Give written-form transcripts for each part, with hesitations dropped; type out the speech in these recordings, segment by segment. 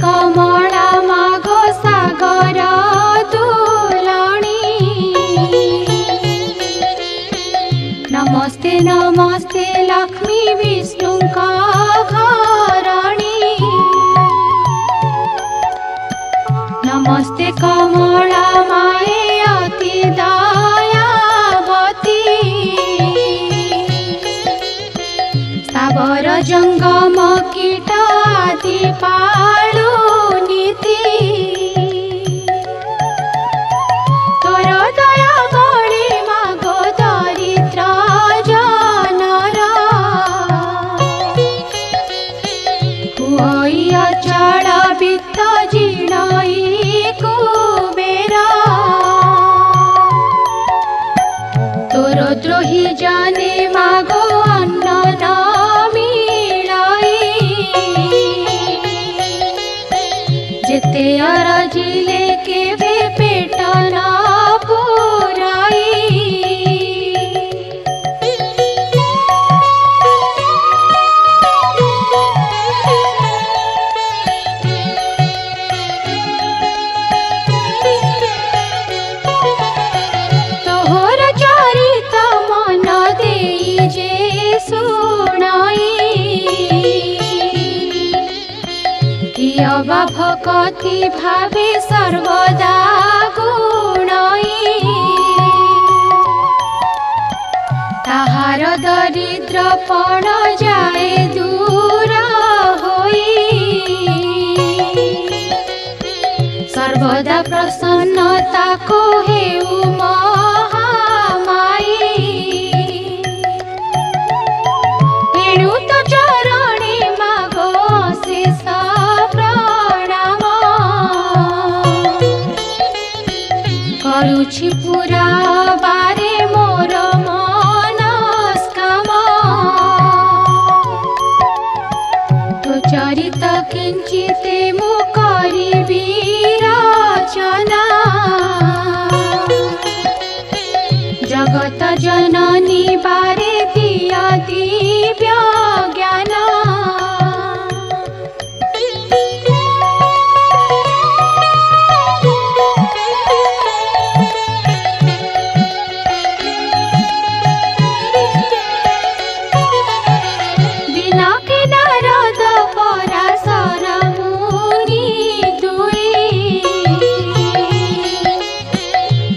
कमला मागो सागर दुलणी। नमस्ते नमस्ते लक्ष्मी विष्णु घरणी। नमस्ते कमला माए अति दयावती। स्थावर जंगम कीट आदि पालु नीति। तोर दया बड़ी मागो दरिद्र जनर। हुई अचल वित्त जीर्णई कुबेर। तोर द्रोही जाने मागो अन्न न मिलाई। जेते अरजिले केबे पेट न पुराई। तोहर चरित मन देई जे सुनाई। किय बा भक्ति भावे सर्वदा गुणाई। ताहार दरिद्रपण जाए दूर होई। सर्वदा प्रसन्नता को हेउ महामाई। एणु तो चरणी मागो शेष प्रणाम। करुछि पूरा बारे मोर मनस्काम। तो चरित किंचिते मु करिबी रचना। जगत जननी बारे दिया दिव्य ज्ञान। बिना के नारद पराशर मुनि दुई।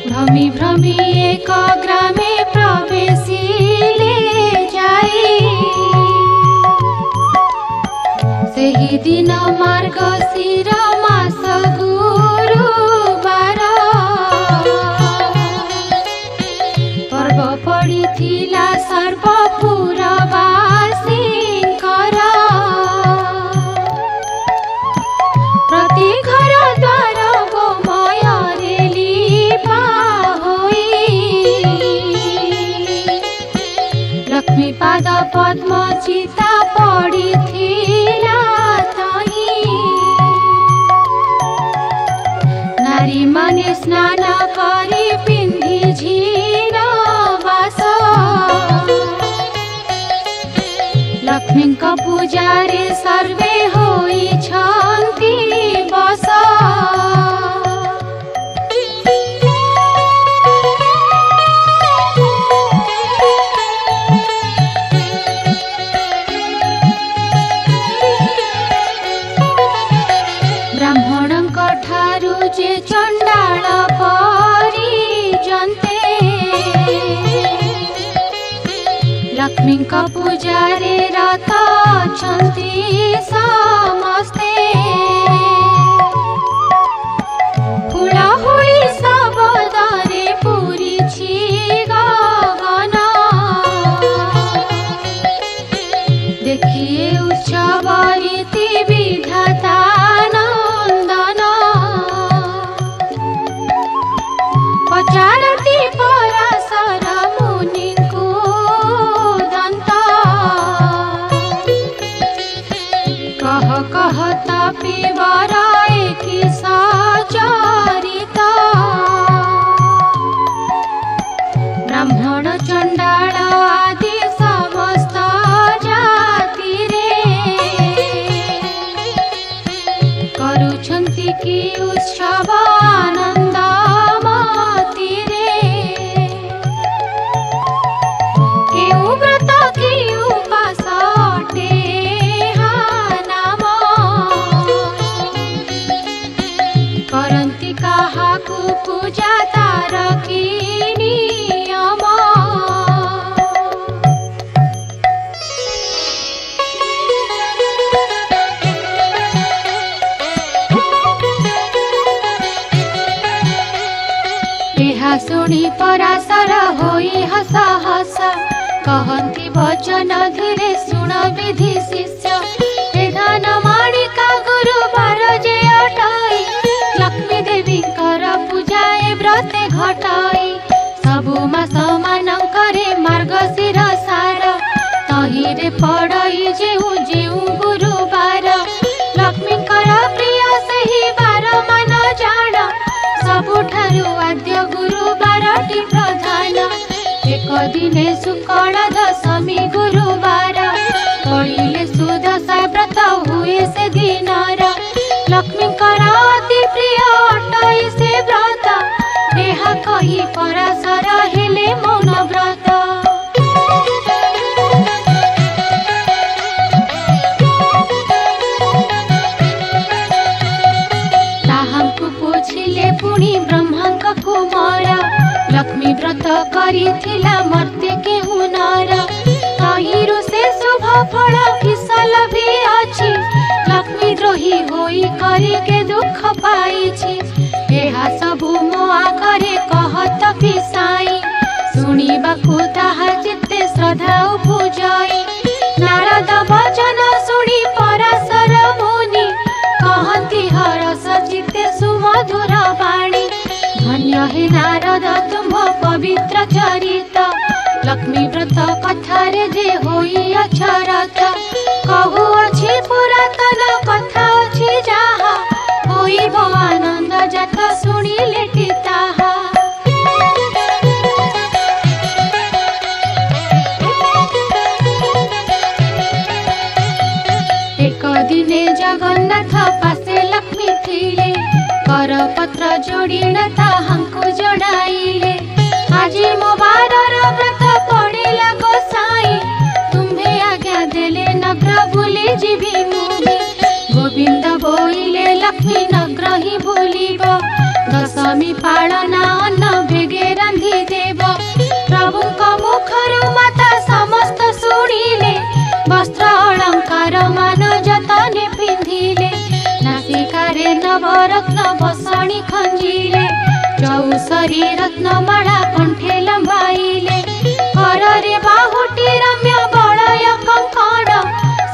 भ्रमी भ्रमी एक ग्रामे प्रवेशिले जाई। सेही दिन मार्गशीर मास गुरुवार। पर्व पड़िथिला सर्वपुरवासींकर। प्रति घर द्वार गोमୟରେ लीपा होई। लक्ष्मी पाद पद्म चिता पड़िथिला तही। नारी माने स्नान करी पिंधि झीर बास। लक्ष्मी पूजारे सर्वे होई छन्ति बस। ब्राह्मणଙ୍କ ठारू जे चंडाल परिजन्ते। लक्ष्मी पूजारे रत अछन्ति समस्ते। हुलाहुली शब्दरे पूरिछि गगन। देखिए उत्सव रीति विधाता नंदन। पचारती पराशर मुनिଙ୍କୁ दंत। कह कह तापी वर कहती वचन धीरे शुण विधि शिष्य विधान माणिका गुरुवार जे अटाई लक्ष्मी देवी कर पूजाए व्रते घटाई सबु मास मानकरे मार्गशीर सार तहिरे पड़ई जेउ जेउ गुरुवार लक्ष्मी कर प्रिय सही बार मान जान सबुठारु आद्य गुरुवारटी प्रधान एक दिने शुक्ल दशमी गुरुवार पड़िले सुदशा व्रत हुए से दिनर लक्ष्मी अति प्रिय अटई से व्रत यह कही पराशर हेले मौन व्रत ताहांकु पूछिले पुणी ब्रह्मांक कुमार लक्ष्मी व्रत करिथिला मर्त्य के हुनर तहिरु से शुभ फल किसल भी अछि लक्ष्मी द्रोही होई करी के दुख पाइछि एहा सबु मो आगरे कहत पिसाई सुनिबाकु ताहा चित्ते श्रद्धा उपजाई नारद वचन सुनी पराशर मुनि कहती हरस चित्ते सुमधुर वाणी धन्य हे नारद तुम्भ पवित्र चरित लक्ष्मी व्रत कथारे जे होई अक्षरत कहु अछि पुरातन कथा अछि जाहा होइब आनंद जात सुनिले ताहा एक दिने जगन्नाथ पासे लक्ष्मी थिले करपत्र जोड़िना ताहांकु जणाइले आजी मो बारर व्रत पड़ेला गोसाई तुम्हे आज्ञा देले नग्र भूली जीवी मुभी गोविंद बोइले लक्ष्मी नग्र ही भूलिब दशमी पालना अन्न भेगे रांधि देव प्रभुक मुखरु माता समस्त शुणिले वस्त्र अलंकार मान जतने पिंधिले नासिकारे नवरत्न बसणी खंजिले चौसरी रत्न माला कंठे लंबाइले कररे बाहुटी रम्य बलय कंकण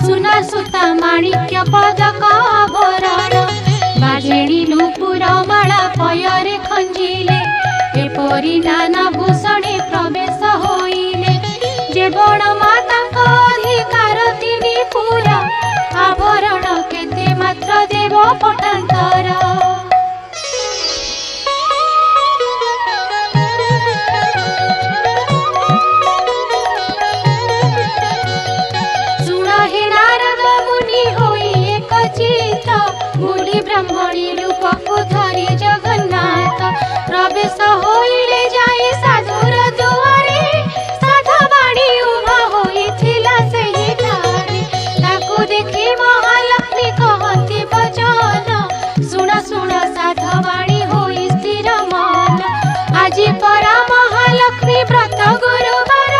सुना सुता माणिक्य पदक आभरण बाजेणी नुपुर माला पयरे खंजिले एपरि नाना भूषणे प्रवेश होइले जेवण माताଙ୍କ अधिकार तिनी पूरा आभरण केते मात्र देव पटांतर ब्राह्मणी रूपक धरी जगन्नाथ प्रवेश होइले जाई साधुर दुआरे साधवाणी उभा होइथिला सेहि ठारे ताकु देखि महालक्ष्मी कहती वचन सुण सुण साधवाणी होई स्थिर मन आजी परा महालक्ष्मी व्रत गुरुवार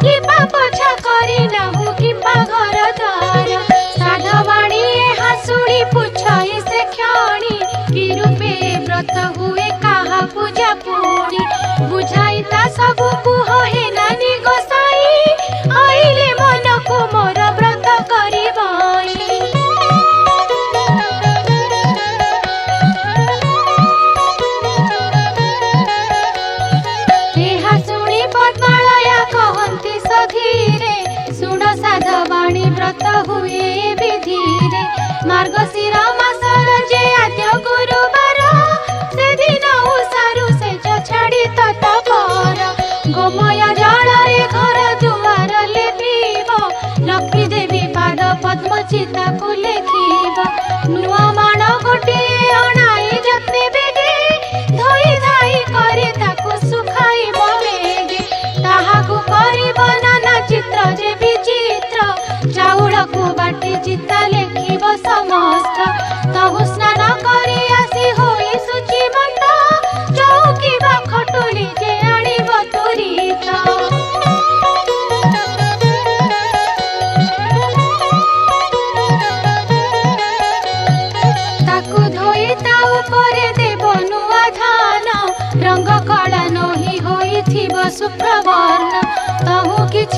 लिपा पोछा करी नाहु किंबा घर द्वार साधवाणी एहा सुनी पुछई से क्षणी कि रूपे व्रत हुए काहा पूजा पूरी बुझाइता सबु कुह हे नानी गोसाई आइले मन को मोर व्रत करिबाई एहा सुनी पद्मालया कहंती सधीरे सुण साधवाणी व्रत हुए विधिरे मार्गशीर मासर जे आद्य गुरुवार से दिन उसारु से छाड़ी तत्पर गोमय जलरे घर दुआर लेपिब लक्ष्मी देवी पाद पद्म चिता को लेखिब नुआ मान गोटिए अणाई जत्ने बेगे धोई धाई करे ताकु सुखाइब बेगे ताहाकु करिब नाना चित्र जे विचित्र चाउळ को बाटी चिता लेखिब समस्त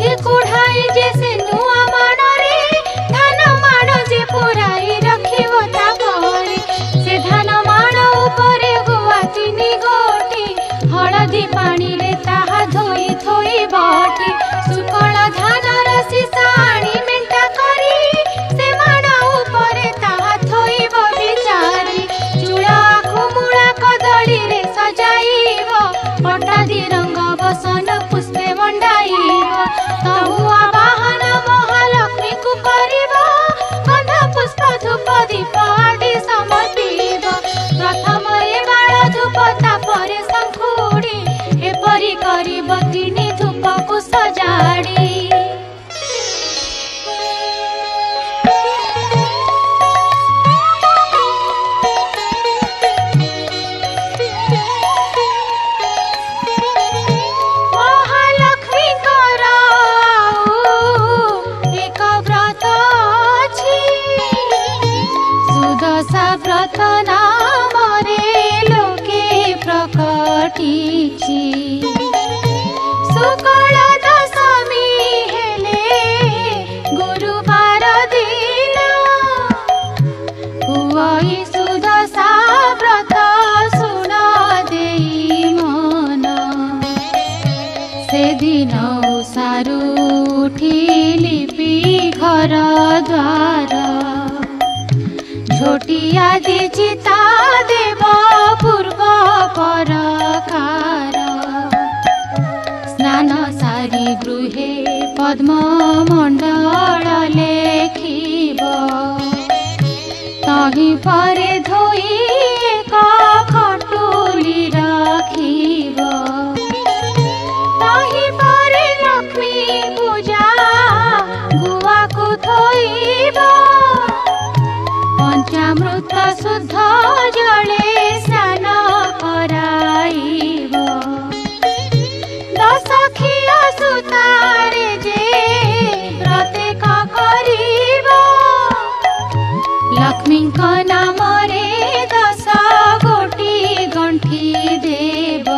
बुझी कुढ़ाई जे से नुआ माणरे धान माण जे पुराई रखिबो ता घरे से धान माण उपरे गुआ चिनी गोटी हळदी पानी रे ताहा धोई थोई बटी सुकळ धान रसी साणी मेंटा करी से माण उपरे ताहा थोईबो बिचारी चूड़ा खुमुड़ा कदली रे सजाइबो पटादी रंग बसन पुष्पे मंडाइब तहुआ बाहन महालक्ष्मी को करिब गंध पुष्प धूप दीप आदि समर्पिब प्रथम ए बाळ धूप तापरे शंखुड़ी एपरि करिब तिनि धूप को सजाड़ी व्रत नामरे लोके प्रकटिछि शुक्ल दशमी हेले गुरुवार दिन हुई सुदशा व्रत सुन देई मन से दिन सारू उठिलिपि घर द्वार झोटिया दी चिता देव पूर्व परकार स्नान सारी गृहे पद्म मंडल लेखिब तहि परे धोई एक खटुली रखिब तहि परे लक्ष्मी पूजा गुआ को थोइब पंचामृत शुद्ध जले स्नान कराइब दशखिया सुतारे जे प्रत्येक करिब लक्ष्मी नाम रे 10 गोटी गंठी देव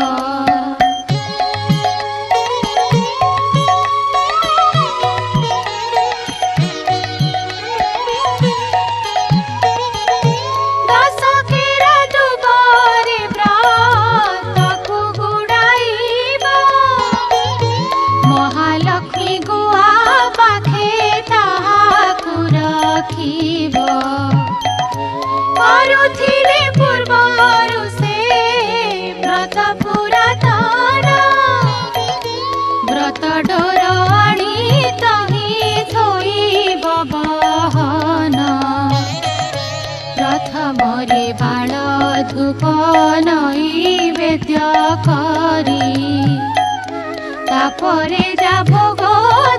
करुथिले पूर्वरु से व्रत पुरातन व्रत डोर आनी तहि थोइब बहन प्रथम रे बाळ धूप नैवेद्य करी तापरे जा भोग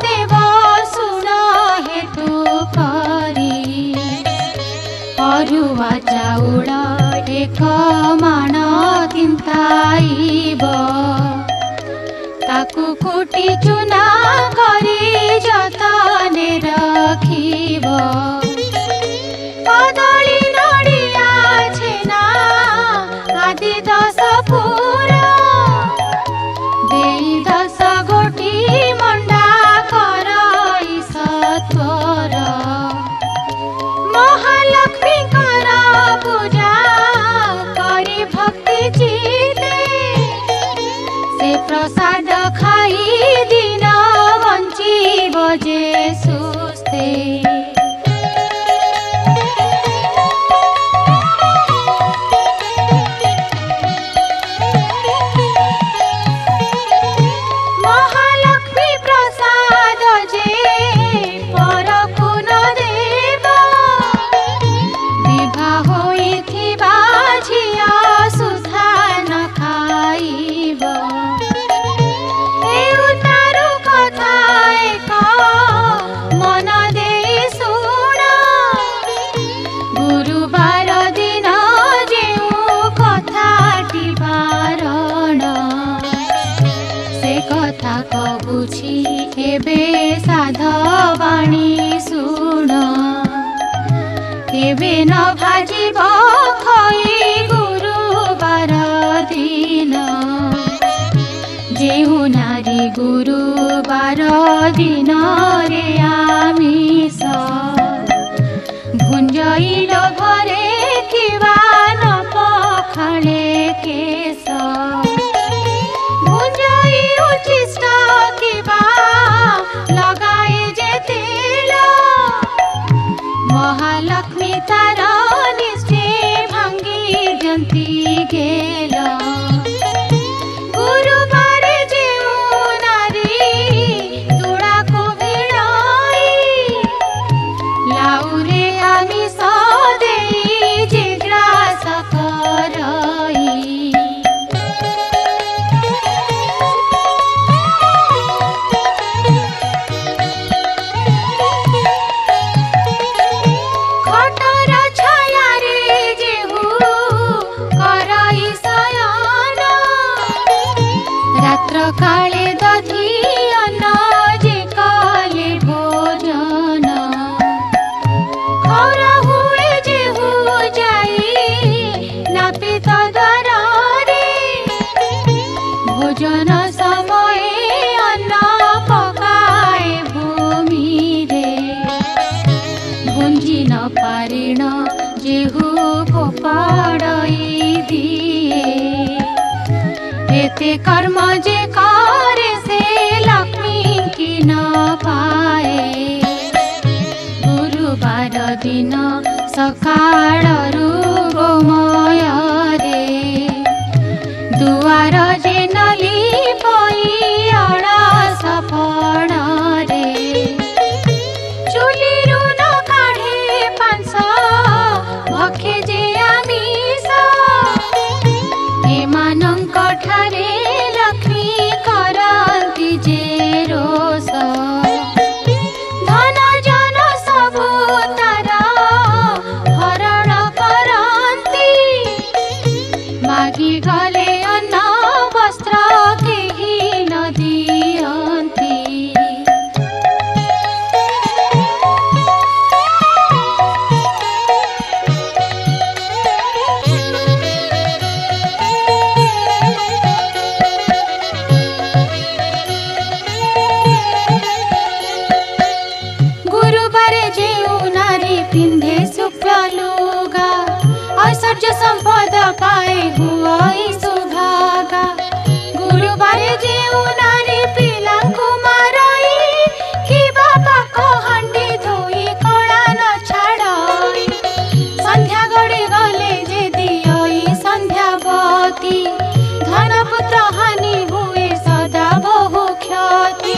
देव सुन हेतु करी अरुआ चाउल एक माण तिंताइब ताकू कुटी चुना करी जतने रखिब कदली नड़िया छेना आदि 10 पूरा देई 10 गोटी मंडा करई सत्वर महालक्ष्मी पूजा करी भक्ति चिते से प्रसाद खाई दिन बंची बजे सुस्ते महालक्ष्मी प्रसाद जे परकु न देव विवाह होइथिबा झिया सुधा न खाइब एउ तारु कथा एक मन देई सुण गुरुवार दिन जेउ कथाटी बारण से कथा कबुछि एबे साधवाणी सुण केबे न भाजिब खई गुरुवार दिन जेउ नारी गुरुवार दिन जेहू को पड़ई दिए एते कर्म जे करे से लक्ष्मी की न पाए गुरुवार दिन सकाळरू गोमय रे दुआर जे नली पई अळस फण रे चुलीरू न काढे पांस भखे जे आमिष एमानंक ठारे लक्ष्मी करंती जे रोष धन जन सबु तारा हरण करंती मागी गले अन्न वस्त्र केही न दियंती गुरुवारे जेऊ नारी पिंधे शुक्ल लुगा ऐश्वर्य संपद पाए हुई सुभागा गुरुवारे जेऊ नारी पिलांकु मारई कि बाबा को हंडी धोई कला न छाड़ई संध्या गड़ी गले जे दियई संध्यावती धन पुत्र हानि हुए सदा बहु क्षति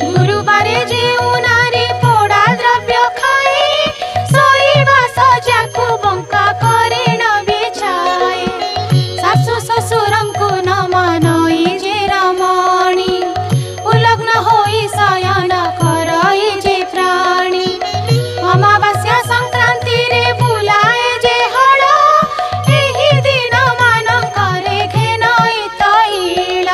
गुरुवारे जेऊ नारी पोड़ा द्रव्य खाए सोईबा सजाको बंका करे न बेचाए सासु ससुरंकु न मानई जे रमणी उलग्न होई शयन करई जे प्राणी अमावास्या संक्रांति रे बुलाए जे हळ एही दिन मानंकरे घेनई तैळ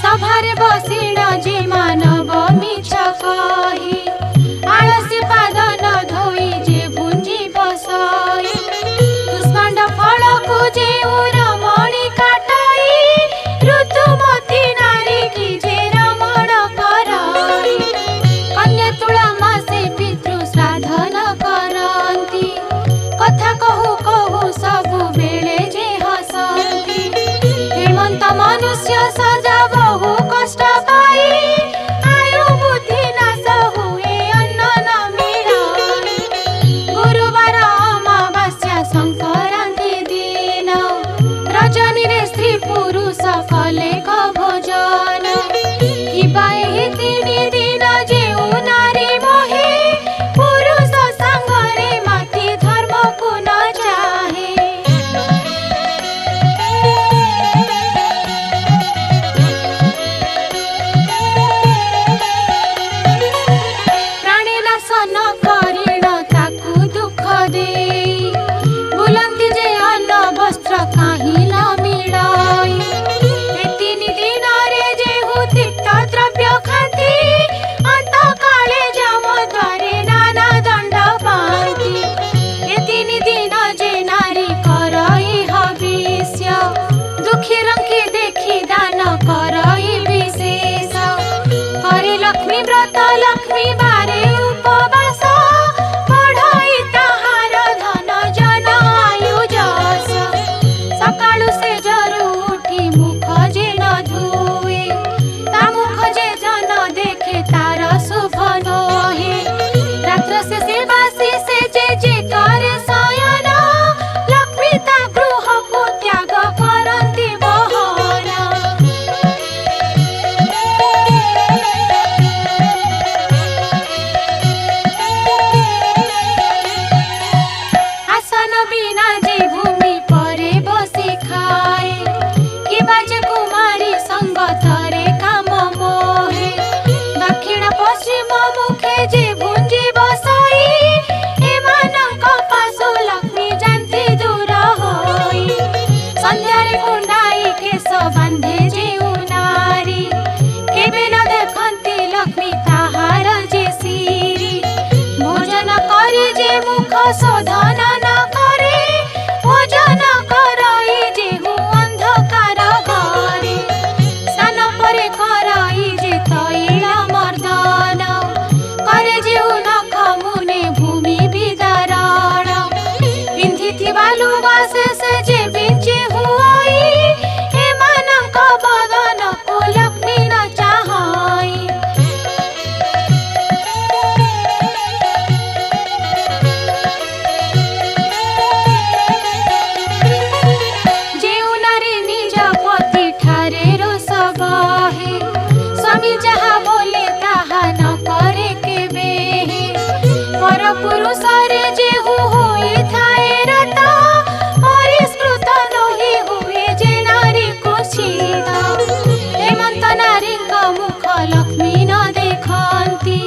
सभारे बसिण जे मानव मिछ कही आळसी पाद न धोई जे भुंजी बसई दुष्मांड फलकु जे रमणी काटई ऋतुमती नारी की जे रमण करई कन्या तुला मासे पितृ साधन करंती कथा कहू कहू सबु बेले जे हसंती हेमंत मनुष्य सजा बहु कष्ट पाई आयु बुद्धि नाश हुए अन्न न मिलई गुरुवार अमावास्या संक्रांति दिन रजनी रे स्त्री पुरुष कले भोजन किबा एही तिनि दिन जेऊ नारी मोहे पुरुष संगरे माती धर्म को न चाहे प्राणी नाशन करिण ताकु दुख देई बुलंती जे अन्न वस्त्र काहि न मिलई ए तिनि दिन रे जेहू तीर्थ द्रव्य खाती अंत काले जम द्वारे नाना दंड पाती ए तिनि दिन जे नारी करई हविष्य दुखी रंकी देखी दान करई विशेष करे लक्ष्मी व्रत लक्ष्मी बारे उपवास पढ़ई ताहार धन जन आयु जस सकाळु से जरू उठी मुख जे न धुए ता मुख जे जन देखे तार शुभ नहे रात्र से बासी से जे करे शयन लक्ष्मी ता गृह को त्याग करंती बहन आसन बिना जे भूमि परे बसी खाए कि बाजे कुमारी संगत रे काम मोहे दक्षिण पश्चिम मुखे जे भुंजी बसई एमानंक पासु लक्ष्मी जानती दूर होई संध्यारे कुंडाई केश बांधे जेऊ नारी केबे न देखंती लक्ष्मी ताहार जे सिरी भोजन करी जे मुख शोधन न करे भोजन करई जेहू अंधकार घरे से जे बिंची हुई हे मानक बदन को लक्ष्मी न चाहई जेउ नारी निज पति ठारे रोष बहे स्वामी जहा बोले ताहा न करे केबे पर पुरुष रे जेहु होई थाए रता परिष्कृत नही हुए जे नारी कुचित हेमंत नारी मुख लक्ष्मी न देखंती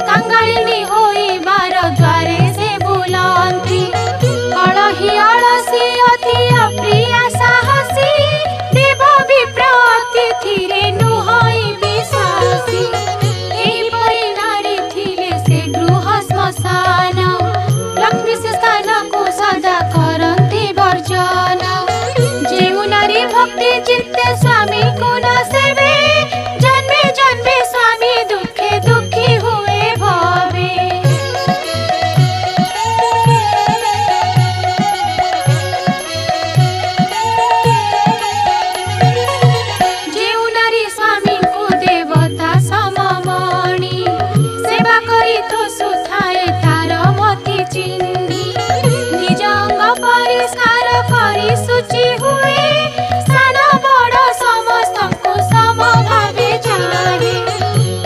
कंगालिनी होई बार द्वारे से बुलंती कलही अलसी अति अप्रिया साहसी देव विप्रति थिरे नुहई विश्वासी एहिपरि नारी थिले से गृह श्मशान लक्ष्मी से स्थान को सदा करंती वर्जन जेउ नारी भक्ति चित्ते स्वामी को न सेवे जन्मे जन्मे स्वामी दुखे दुखी हुए भवे जेउ नारी स्वामी को देवता सममणि सेवा करी तो सुथाए तार मति चिन्ही निज अंग परिष्कार करी शुचि हुए सान बड़ समस्त को सम भावे चाहे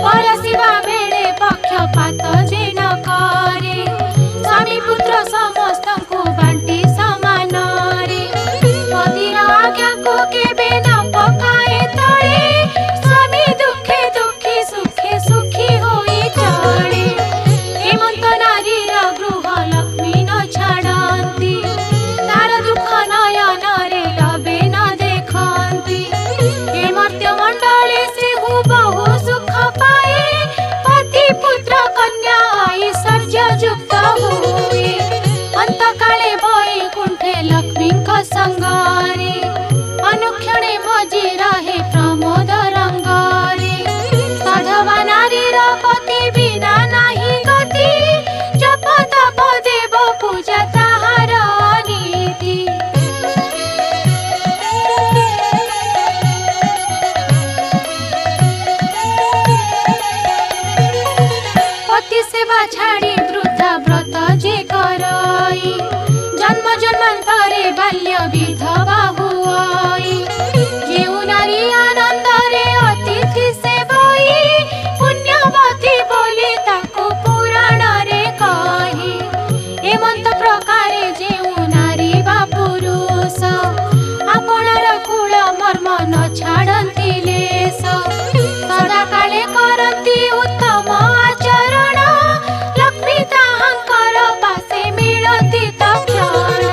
परसिवा बेले पक्षपात जे न करे स्वामी पुत्र समस्त को बांटी समान रे पतिर आज्ञा को केबे न पकाए तळे स्वामी दुखे दुखी सुखे सुखी होई चढ़े हेमंत नारीर गृह लक्ष्मी न छाड़ती तार दुख नयन रे लबे न देखंती हे मर्त्य मंडले से हु बहु सुख पाए पति पुत्र कन्या ऐश्वर्य युक्त हुए अंत काले वैकुंठे लक्ष्मी संगारे अनुक्षणे मजी रहे प्रमोद रंगारे साधवा नारीर पति बिना नाही गति जप तप देव पूजा ताहार नीति पति सेवा छाड़ी वृद्धा व्रत जे करई जन्म जन्मांतरे बाल्य विधवा हुई जेउ नारी आनंद रे अतिथि सेवई पुण्यवती बोली ताको पुराण रे कही हेमंत प्रकारे जेउ नारी बा पुरुष आपणार कुल मर्म न छाड़ती लेस सदा काले करती उत्तम आचरण लक्ष्मी ताहांकर पासे मिलती तक्षण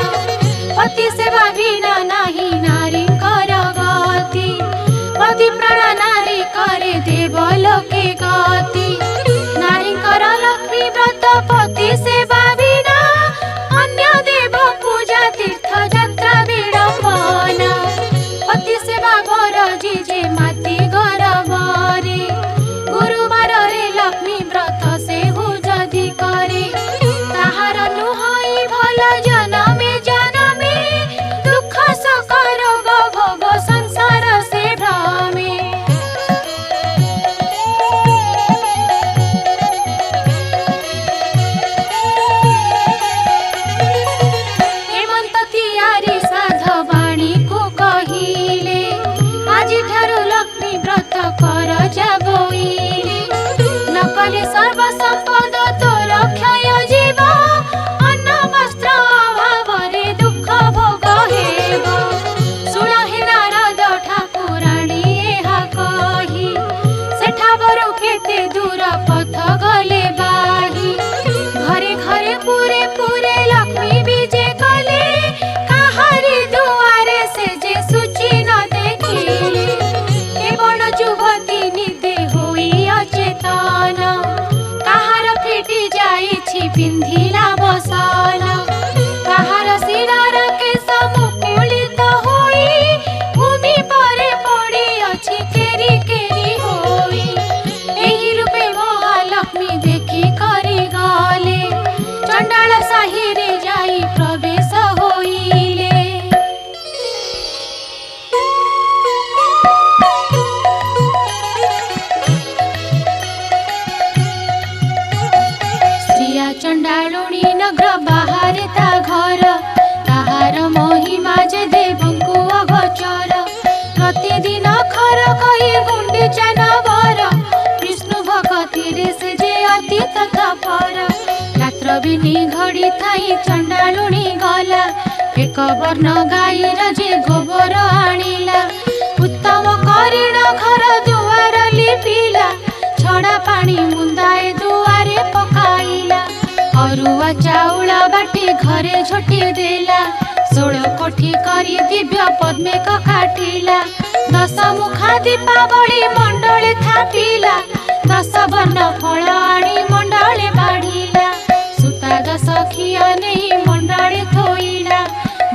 पति सेवा बिना नाही नारी कर गति पति प्राण नारी करे देव लोके गति नारी कर लक्ष्मी व्रत पति सेवा बिना अन्य देव पूजा तीर्थ यात्रा विडंबन पति सेवा घर जिजे माती गरबरे गुरुवार रे लक्ष्मी व्रत से हु जदि करे ताहार नुहई भल जनमे जनमे दुख सुख रोग भोग संसार से भ्रमे भाविनी घड़ी थाई चंडालुणी गला एक वर्ण गाईर जे गोबर आनिला उत्तम करिण घर दुआर लिपिला छड़ा पानी मुंदाए दुआरे पकाइला अरुआ चाउल बाटी घरे झोटी देला 16 कोठी करी दिव्य पद्मे काटिला 10 मुखा दीपावली मंडले थापिला 10 वर्ण फल आनी मंडले बाढ़िला सुता 10 खिया नहीं मंडले थोइला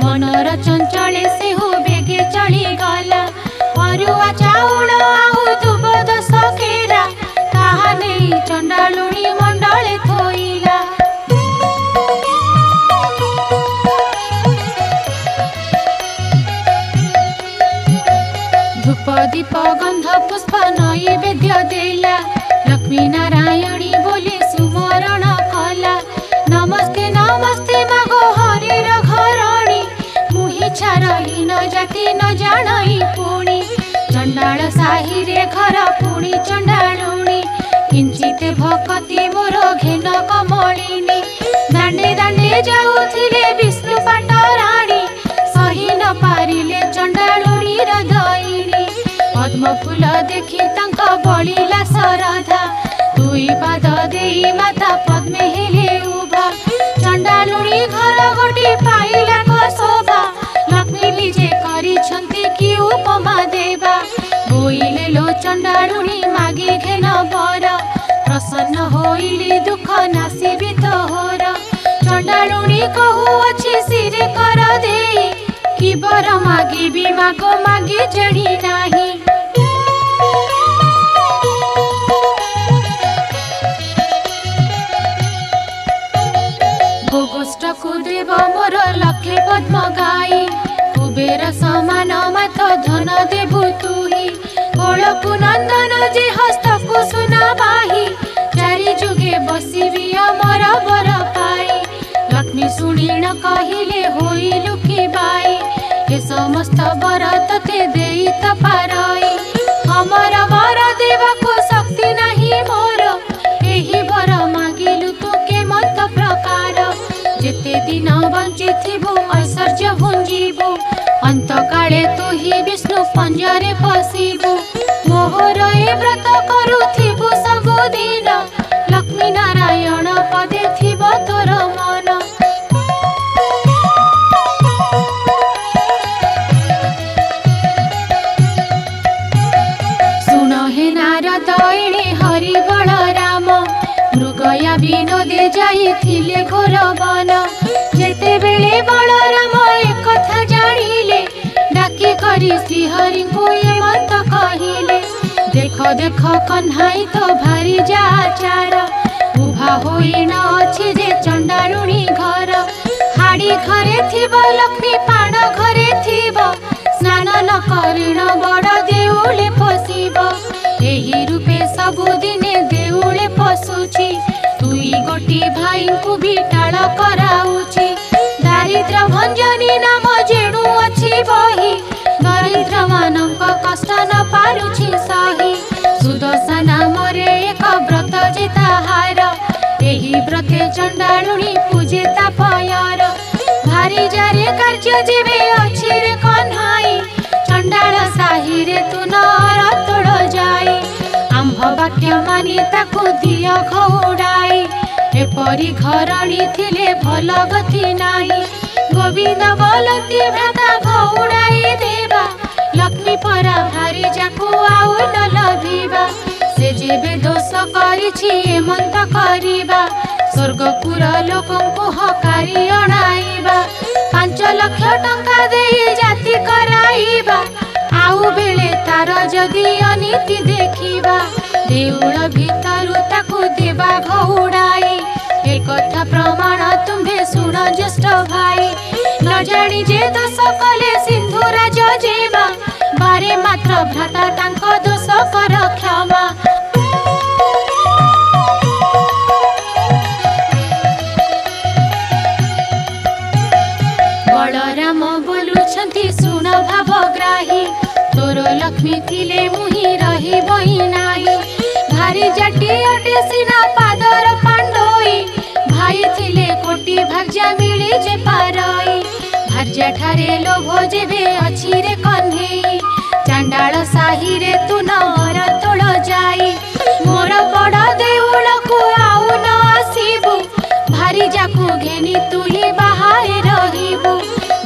मनर चंचले सेहु बेगे चली गला अरुआ चाउल आउ दुब 10 केरा ताहा नहीं चंडालुणी मंडले थोइला धूप दीप गंध पुष्प नैवेद्य देला लक्ष्मी नारायणी बोली सुमरण कला नमस्ते नमस्ते मागो हरिर घरणी मुहि छारही न जाति न जानई पुणी चंडाल साही रे घर पुणी चंडालुणी किंचित भक्ति मोर घेन कमलिनी दांडे दांडे जाउथिले विष्णु पाटराणी सही न पारिले चंडालुणी हृदयिनी पद्म फूल देखि तांक बलिला सरधा दुई पाद देई माता पद्मे हेले उभा चंडालुणी घर गोटी पाइला शोभा लक्ष्मी विजे करिछन्ति कि उपमा देवा बोइले लो चंडालुणी मागी घेन बर प्रसन्न होइली दुख नासिबि तोहर चंडालुणी कहू अछि सिरे कर देई कि बर मागिबि मागो मागी जड़ी नाही गोष्ठकु देव मोर लक्षे पद्म गाई कुबेर समान मात धन देबु तुही कोलकु नंदन जे हस्तकु सुना बाही चारि जुगे बसिबि अमर बर पाई लक्ष्मी सुनिण कहिले होइलु कि बाई हे समस्त बर तते देई त पारई हमर बर देवकु शक्ति नाही मोर एही बर मागिलु तु के मत प्रकार जेते दिन बंचिथिबु ऐश्वर्य भुंजिबु अंत काले तु ही विष्णु पंजरे पसिबु मोहर ए व्रत करुथिबु सबुदिन लक्ष्मी नारायण पदे थिब तोर मन सुन हे नारद एणे हरि बलराम मृगया विनोदे जाइथिले घोर वन जेते बेले बलराम एक कथा जानिले डाकी करी श्रीहरि को ये मत कहिले देख देख कन्हाई तो भारी जाचार उभा होई न अछि जे चंडालुणी घर हाड़ी घरे थिब लक्ष्मी पाण घरे थिब स्नान न करिण बड़ देउले पसिब एही रूपे सबुदिने देउले पसुछि दुई गोटी भाई को भी टाळ कराउछि दारिद्र भंजनी नाम जेणु अछि बही दरिद्र मानक कष्ट न पारुछि सही सुदशा नाम रे एक व्रत जे ताहार एही व्रते चंडालुणी पूजे तापयर भारी जारे कार्य जेबे अछि रे कन्हाई चंडाल साही रे तु नर तोड़ जाई आंभ वाक्य मानी ताकु दिय घौड़ाई एपरी घरणी थिले भल गति नाही गोविंद बोलती भ्राता घौड़ाई देवा लक्ष्मी परा भारी जाकु आउ न लभिबा से जेबे दोष करिछि एमंत करिबा स्वर्गपुर लोकंकु हकारी अणाइबा 5 लाख टंका देई जाति कराइबा आउ बेले तार जदि अनीति देखिबा देउळ भितरु ताकु देवा घौड़ाई ए कथा प्रमाण तुम्हे सुन ज्येष्ठ भाई न जानी जे दोष कले सिंधु राज जेमा बारे मात्र भ्राता तांक दोष कर क्षमा बलराम बोलुछंती सुन भावग्राही तोर लक्ष्मी थिले मुहि रही बही नाही भारी जाटी अटे सिना पादर पांडोई भाई थिले लज्जा मिले जे पारई भार्या ठारे लोभ जेबे अछि रे कन्हेई चांडाल साही रे तू नर तोड़ जाई मोर बड़ देउल को आउ न आसीबू भारी जाकू घेनी तू ही बाहारे रहिबू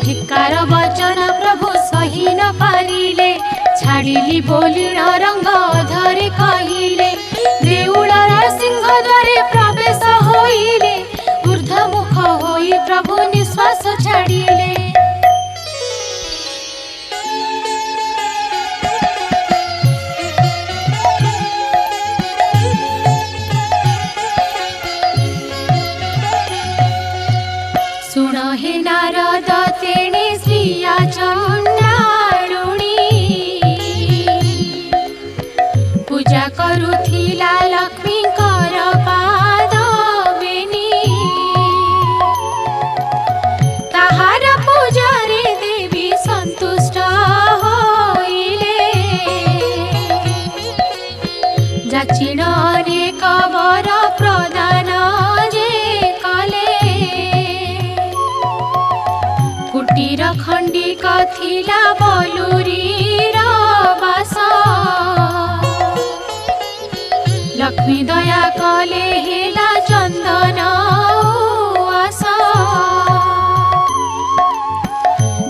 धिक्कार वचन प्रभु सही न पारिले छाड़िली बोली रंग धरे कहिले देउलर सिंह द्वारे प्रवेश होइले ऊर्ध्वमुख होई प्रभु निश्वास छाड़िले सुण हे नारद तेणे श्रिया चंडालुणी पूजा करुथिला लक्ष्मी कर पाद बेनी ताहार पूजा रे देवी संतुष्ट होइले जाचिण अनेक वर प्रदान जे कले कुटीर खंडिक थिला बलुरीर बास लक्ष्मी दया कले हेला चंदन आस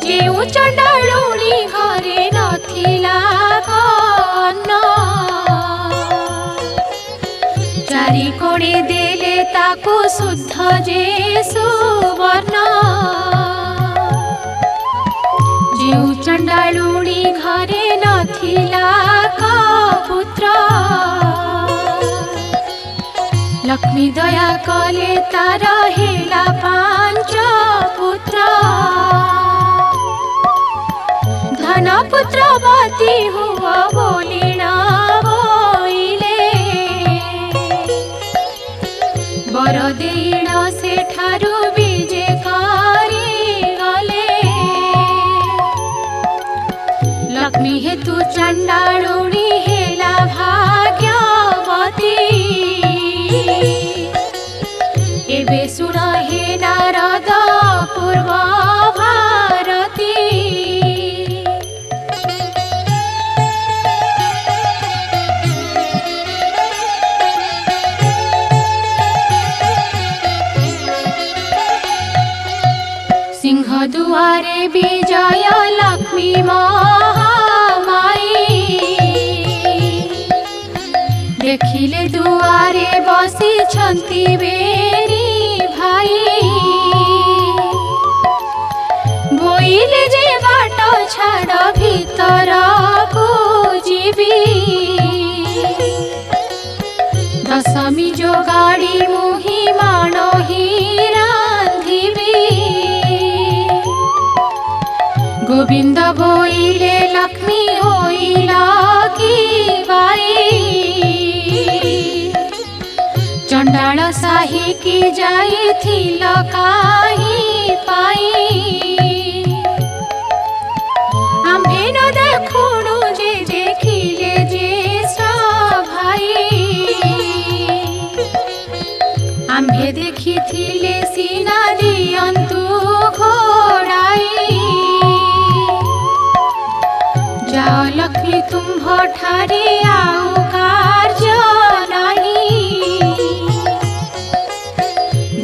जेउ चंडालुणी घरे नथिला कन्न चारि कोणे देले ताकू शुद्ध जे सुवर्ण जेउ चंडालुणी घरे नथिला पुत्र लक्ष्मी दया कले तार हेला 5 पुत्र धन पुत्रवती हुआ बोलिणा बोइले वर देण सेठारु विजे करी गले लक्ष्मी हेतु चंडालुणी हेला भाग्यवती एबे सुन हे नारद पूर्व भारती सिंह दुआरे विजय लक्ष्मी महामाई देखिले दुआरे बसी छंती बेरी भाई बोइले जे बाट छाड़ भीतर को जीवी दशमी जो गाड़ी मुही मानो ही रांधिबी गोविंद बोइले लक्ष्मी होइला की बाई चंडाल साही की जाई थिल काही पाई आम्भे न देखुणु जे देखिले जे भाई आम्भे देखिथिले सीना दियंतु घोड़ाई जाओ लक्ष्मी तुम्भ ठारे आउ कार्य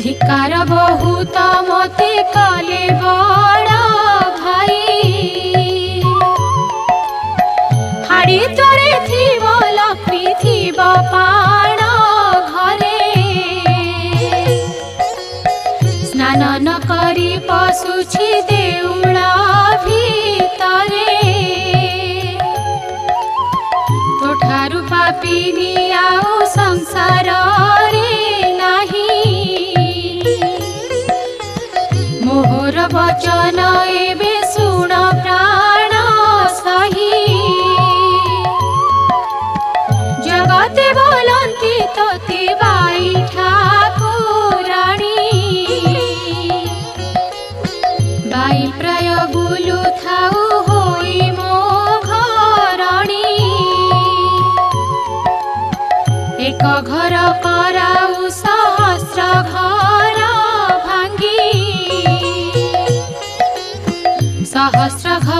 धिकार बहुत मते कले बड़ भाई हाड़ी तोरे थिब लक्ष्मी थिब पाण घरे स्नान न करी पशुछि देउल भितरे तोठारु पापिनी आउ संसार रे नाही मोहर वचन एबे सुण प्राण सही जगते बोलंती तोते बाई ठाकुराणी बाई प्राय बुलु थाउ होई मो घरणी एक घर कराउ सहस्र घर भांगी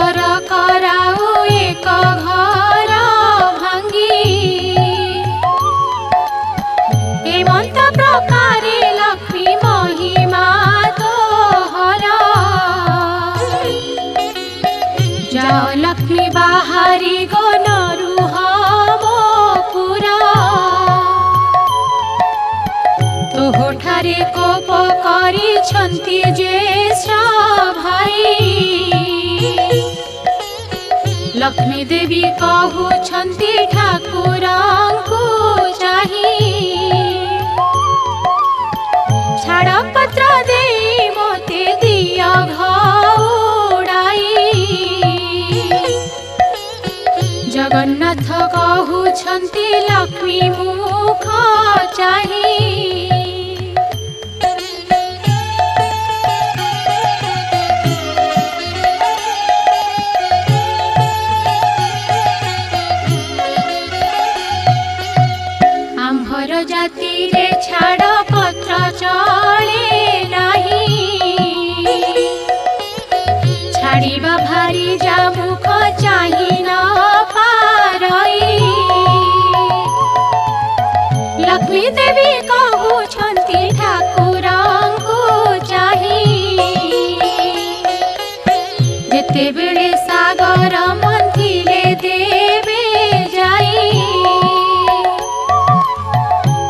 सुंदर कराऊ एक घर भांगी एमंत प्रकारे लक्ष्मी महिमा तोहर जाओ लक्ष्मी बाहरी गो नरुह मोपुरा तोहठारे कोप करिछन्ति ज्येष्ठ भाई लक्ष्मी देवी कहउछन्ति ठाकुरଙ୍କୁ चाही छाड़पत्र देई मोते दिया घउड़ाई जगन्नाथ कहउछन्ति लक्ष्मी मुख चाही आम्भर जाति रे छाड़ पत्र चले नाही छाड़िबा भारी जा मुख चाही न पारई लक्ष्मी देवी कहउछन्ति ठाकुरଙ୍କୁ चाही जेतेबेले सागर मंथिले देवे जाई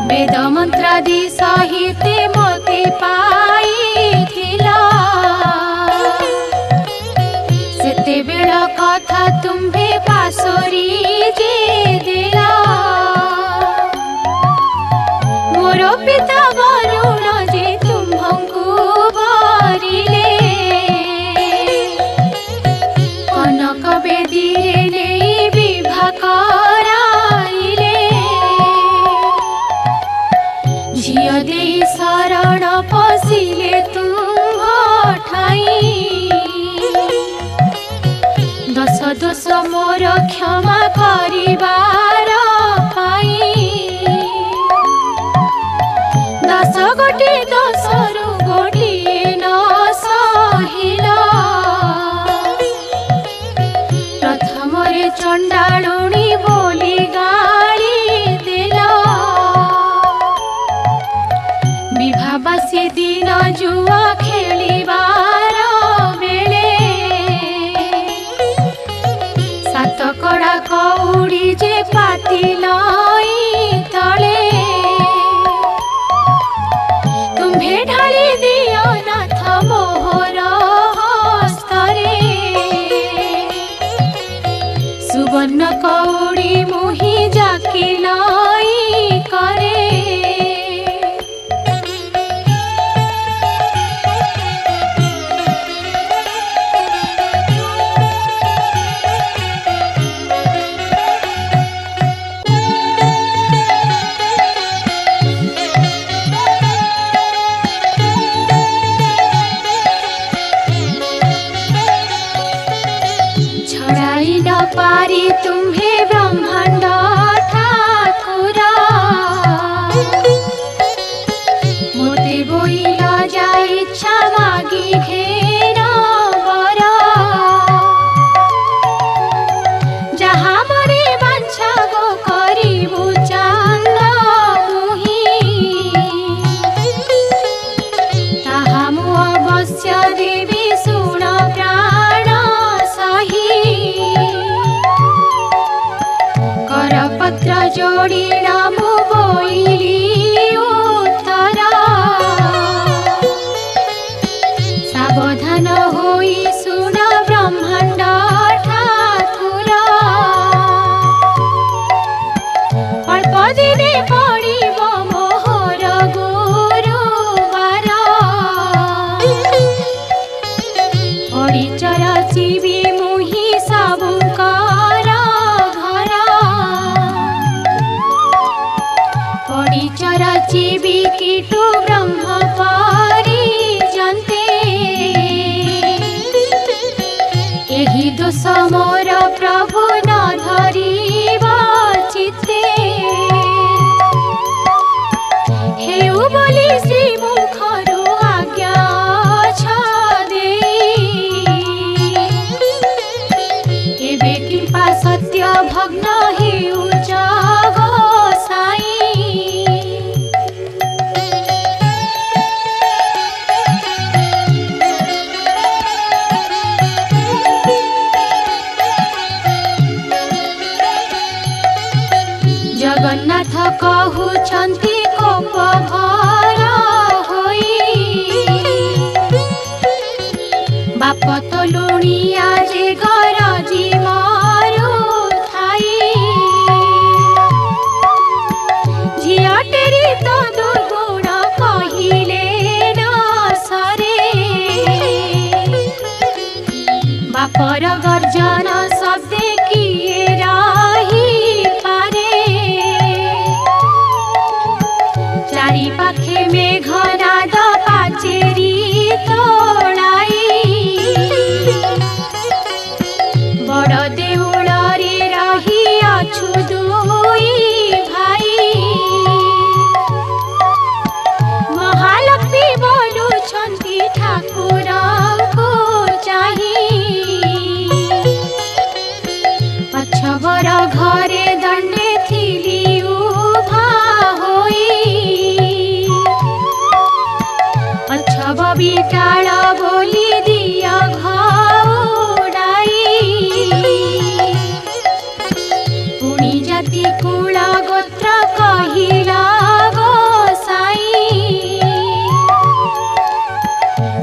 वेद मंत्रादि सहित मोते पाइथिला सेतेबेल कथा तुम्भे पासोरी जे देला मोर पिता वरुण जे तुम्भଙ୍କୁ बरिले कनक बेदी नेई विवाह कराइले झियो देई शरण पशिले तुम्भ ठाई दश दोष मोर क्षमा करिबार पाई दश गोटी दोषरु गोटिए न सहिला प्रथमरे चंडालुणी बोली गाली देला विवाहबासी दिन जुआ खेलिबार बेले सात कड़ा कौड़ी जे पातिलई तले तुम्भे ढाली दियो नाथ मोहर हस्तरे सुवर्ण कौड़ी मुहि जाकिलई करे छड़ाई न पारी तुम्हे ब्रह्मांड ठाकुरा मोते बोइल जा इच्छा मागी घेर बर जहाँ मरे बांछा गो करिबु चांद मुहि ताहा मु अवश्य देवी सुण प्राण सही करपत्र जोड़िला मु बोइली उत्तर सावधान होई सुन ब्रह्मांड ठाकुर अल्प दिने पड़िब मोहर गुरुवार परिचर जीवी मुहि सबुकर घर परिचर जीवी कीटु ब्रह्म परिजन्ते एहि दोष मोर प्रभु न धरिब चित्ते हेउ बोली श्री मुखरु आज्ञा छ देई सत्य भग्न हेउछ गोसाई। जगन्नाथ कहुछन्ति कोप भर होई बाप तो लुणिया जे गरजी मारू थाई। झिया टेरी तो दुर्गुण कहिले न सरे बापर गर्जन शब्दे किए रही पारे। चारि पाखे मेघनाद पाचेरी तोड़ाई बड़ देउल रे रही अछु दुई भाई। महालक्ष्मी बोलुछन्ति ठाकुर को चाही पछबर घरे दंडे थिली उभा होई। पछब बिटाल बोली दिया घाउडाई पुणी जाति कुल गोत्र कहिला गोसाई।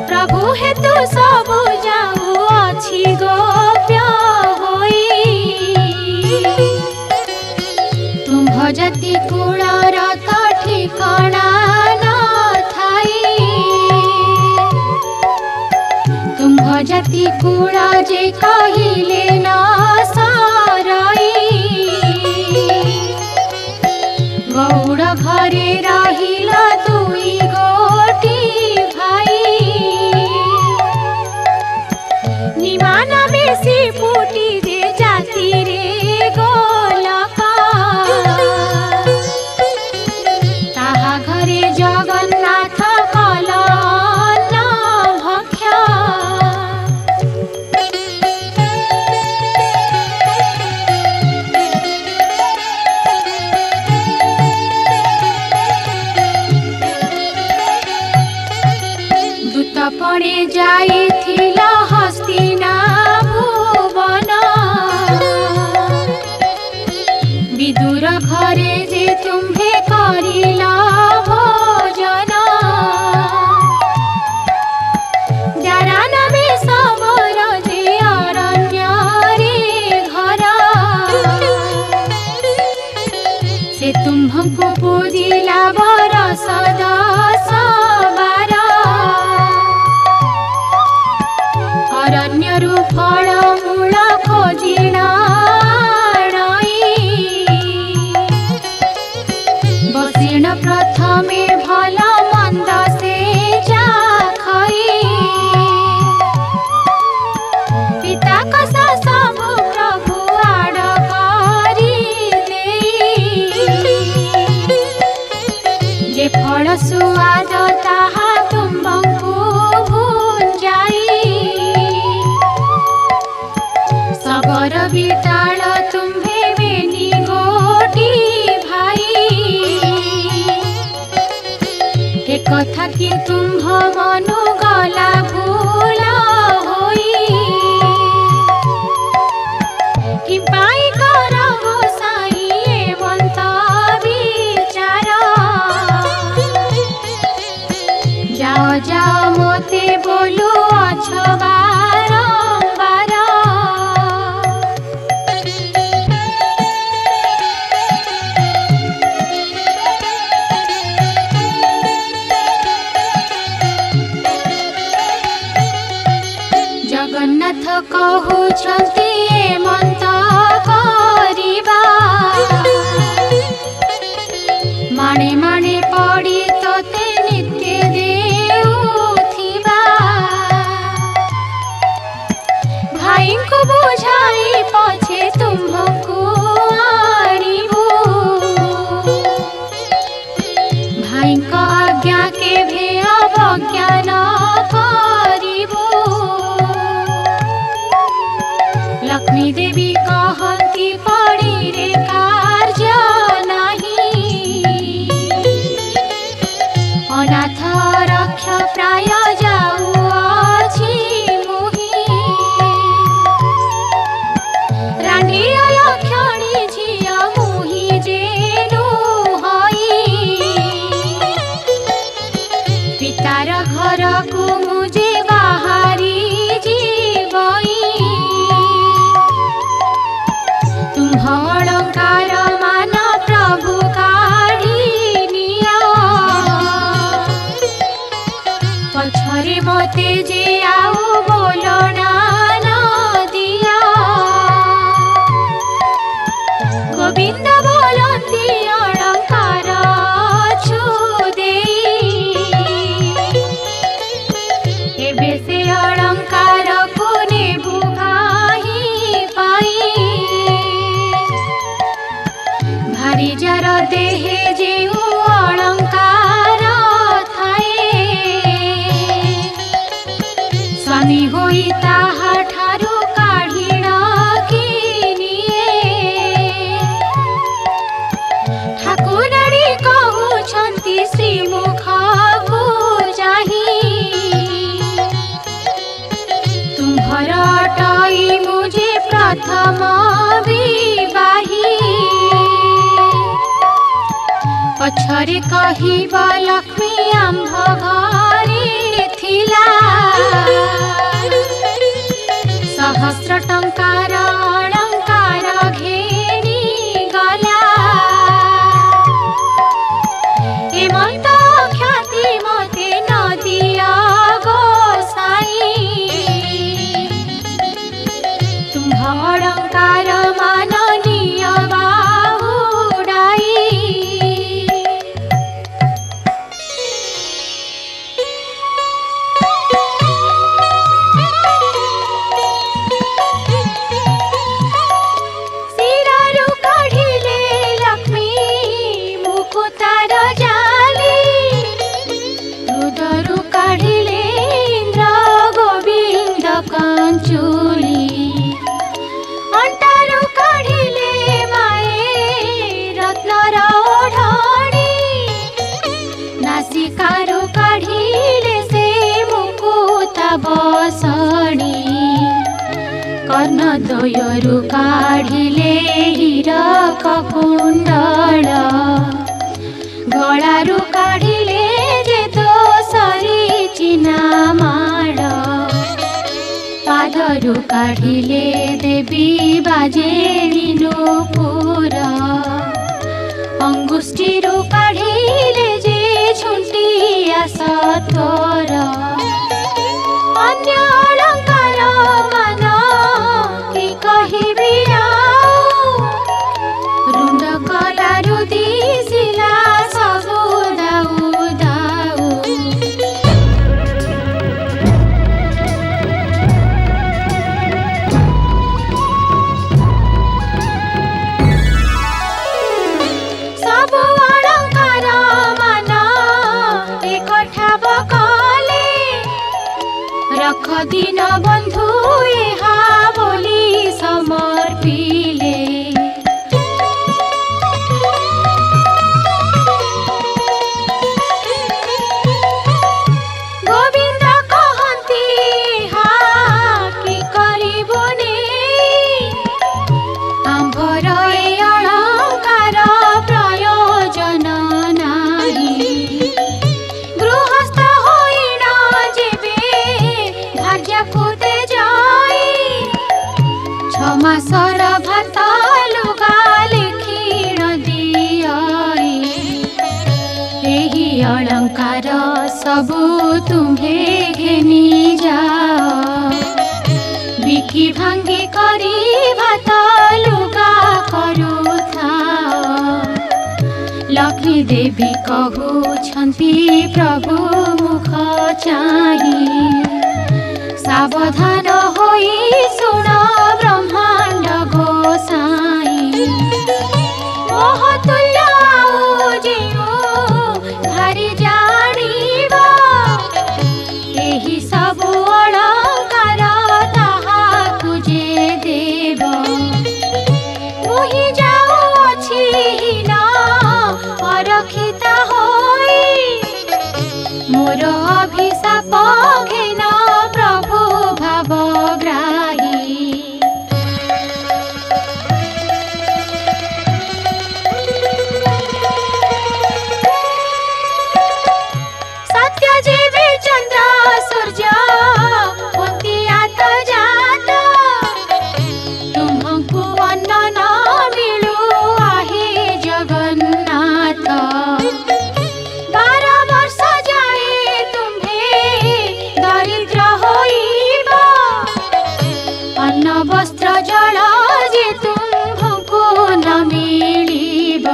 प्रभु हेतु सबु जाऊ अछि गोप्य होई। तुम्भ जाति कुलर तो ठिकाना न थाई। तुम्भ जाति कुल जे कहिले न सरई गौड़ घरे रहिला दुई गोटी भाई। निमान बेसी फुटी जे जाति रे गोलका ताहा घरे जगन्नाथ कल अन्न भक्ष्य। दूत पड़े जाइथिल हस्तिना भुवन विदुर घरे जे तुम्हे करिला भोजन। जारान बेसबर जे अरण्य रे घर से तुम्हको पूजिला बरस 10 12। अरण्यरु फल मूल खोजिणा बसिण प्रथमे भल मंद से जा खई। पिता कसा सब प्रभु आड़ करी देई जे फल सुआद ताहा तुम्बंकु भुंजाई। सबर बिटाल तुम्हे बेनी गोटी भाई। ए कथा कि तुम्भ मनु गला भूल होई कि पाई कर गोसाई एवंत विचार। जाओ जाओ मोते बोलू अछ बारंबार। जगन्नाथ कहुछन्ति एमंत करिबा माणे माणे पड़ी तोते नित्य देउथिबा। भाई को बुझाई पछे तुम्हको आनिबु भाई का आज्ञा के भे अवज्ञा न करिबु। लक्ष्मी देवी कहती पड़ी रे कार्य नहीं अनाथ रक्ष प्राय जाऊँगी मुही रानी अलक्षणी झिया मुही जेनु हई पितार घर को मुझे बाहरी जीवई तुम्ह अलंकार मान प्रभु काढ़ी निया पछरे मते जे आउ बोलना न दिया गोविंद बोलती अलंकार छु देई एबे से अलंकार को नेबु काहि पाई भारी जार देहे जेउ अलंकार थाए स्वामी होई ताहा ठारू काढ़िण किनिए ठाकुराणी कहउछन्ति श्रीमुख को जाही तुम्हर अटई मुझे प्रथम विवाही पछरे कहिब लक्ष्मी आम्भ घरे थिला सहस्र टंकार अलंकार घेनी गला एमंत ख्याति मते नदिया गोसाई तुम्ह अलंकार माननीय बाहुडाई सिरारु काढ़िले लक्ष्मी मुकुतार जाली रुदरु काढ़िले इंद्र गोविंद कांचुली अंटारु काढ़िले माए रत्नर ओढ़णी नासिकारु काढ़िले से मुकुता बसणी कर्णद्वयरु काढ़िले हीरक कुंडल गलारु काढ़िले जे दोसरी चिना माळ पादरु काढ़िले देवी बाजेरी नूपुर अंगुष्ठीरु काढ़िले जे झुंटिया सत्वर अन्य अलंकार मान कि कहिबि आउ रुंड कलारु दिसिला सबु दाउ दाउ सबु अलंकार मान एकठा बकले रख दिन बंधु एहा बोली समर्पिले गोविंद कहती हा कि करिबुनी आम्भर ए अलंकार प्रयोजन नाही गृहस्थ होइण जेबे भार्या कुते जाई छमासर भात लुगा लिखिण दियाई एही अलंकार सबु तुम्हे घेनी जाओ बिकी भांगी करी भात लुगा करुथाओ लक्ष्मी देवी कहउछन्ति प्रभु मुख चाही सावधान होई सुन ब्रह्मांड गोसाई मोहतुल्य आउ जेउ भारी जानिब एही सबु अलंकार ताहाकु जे दे जल जे तुम्भको न मिलिब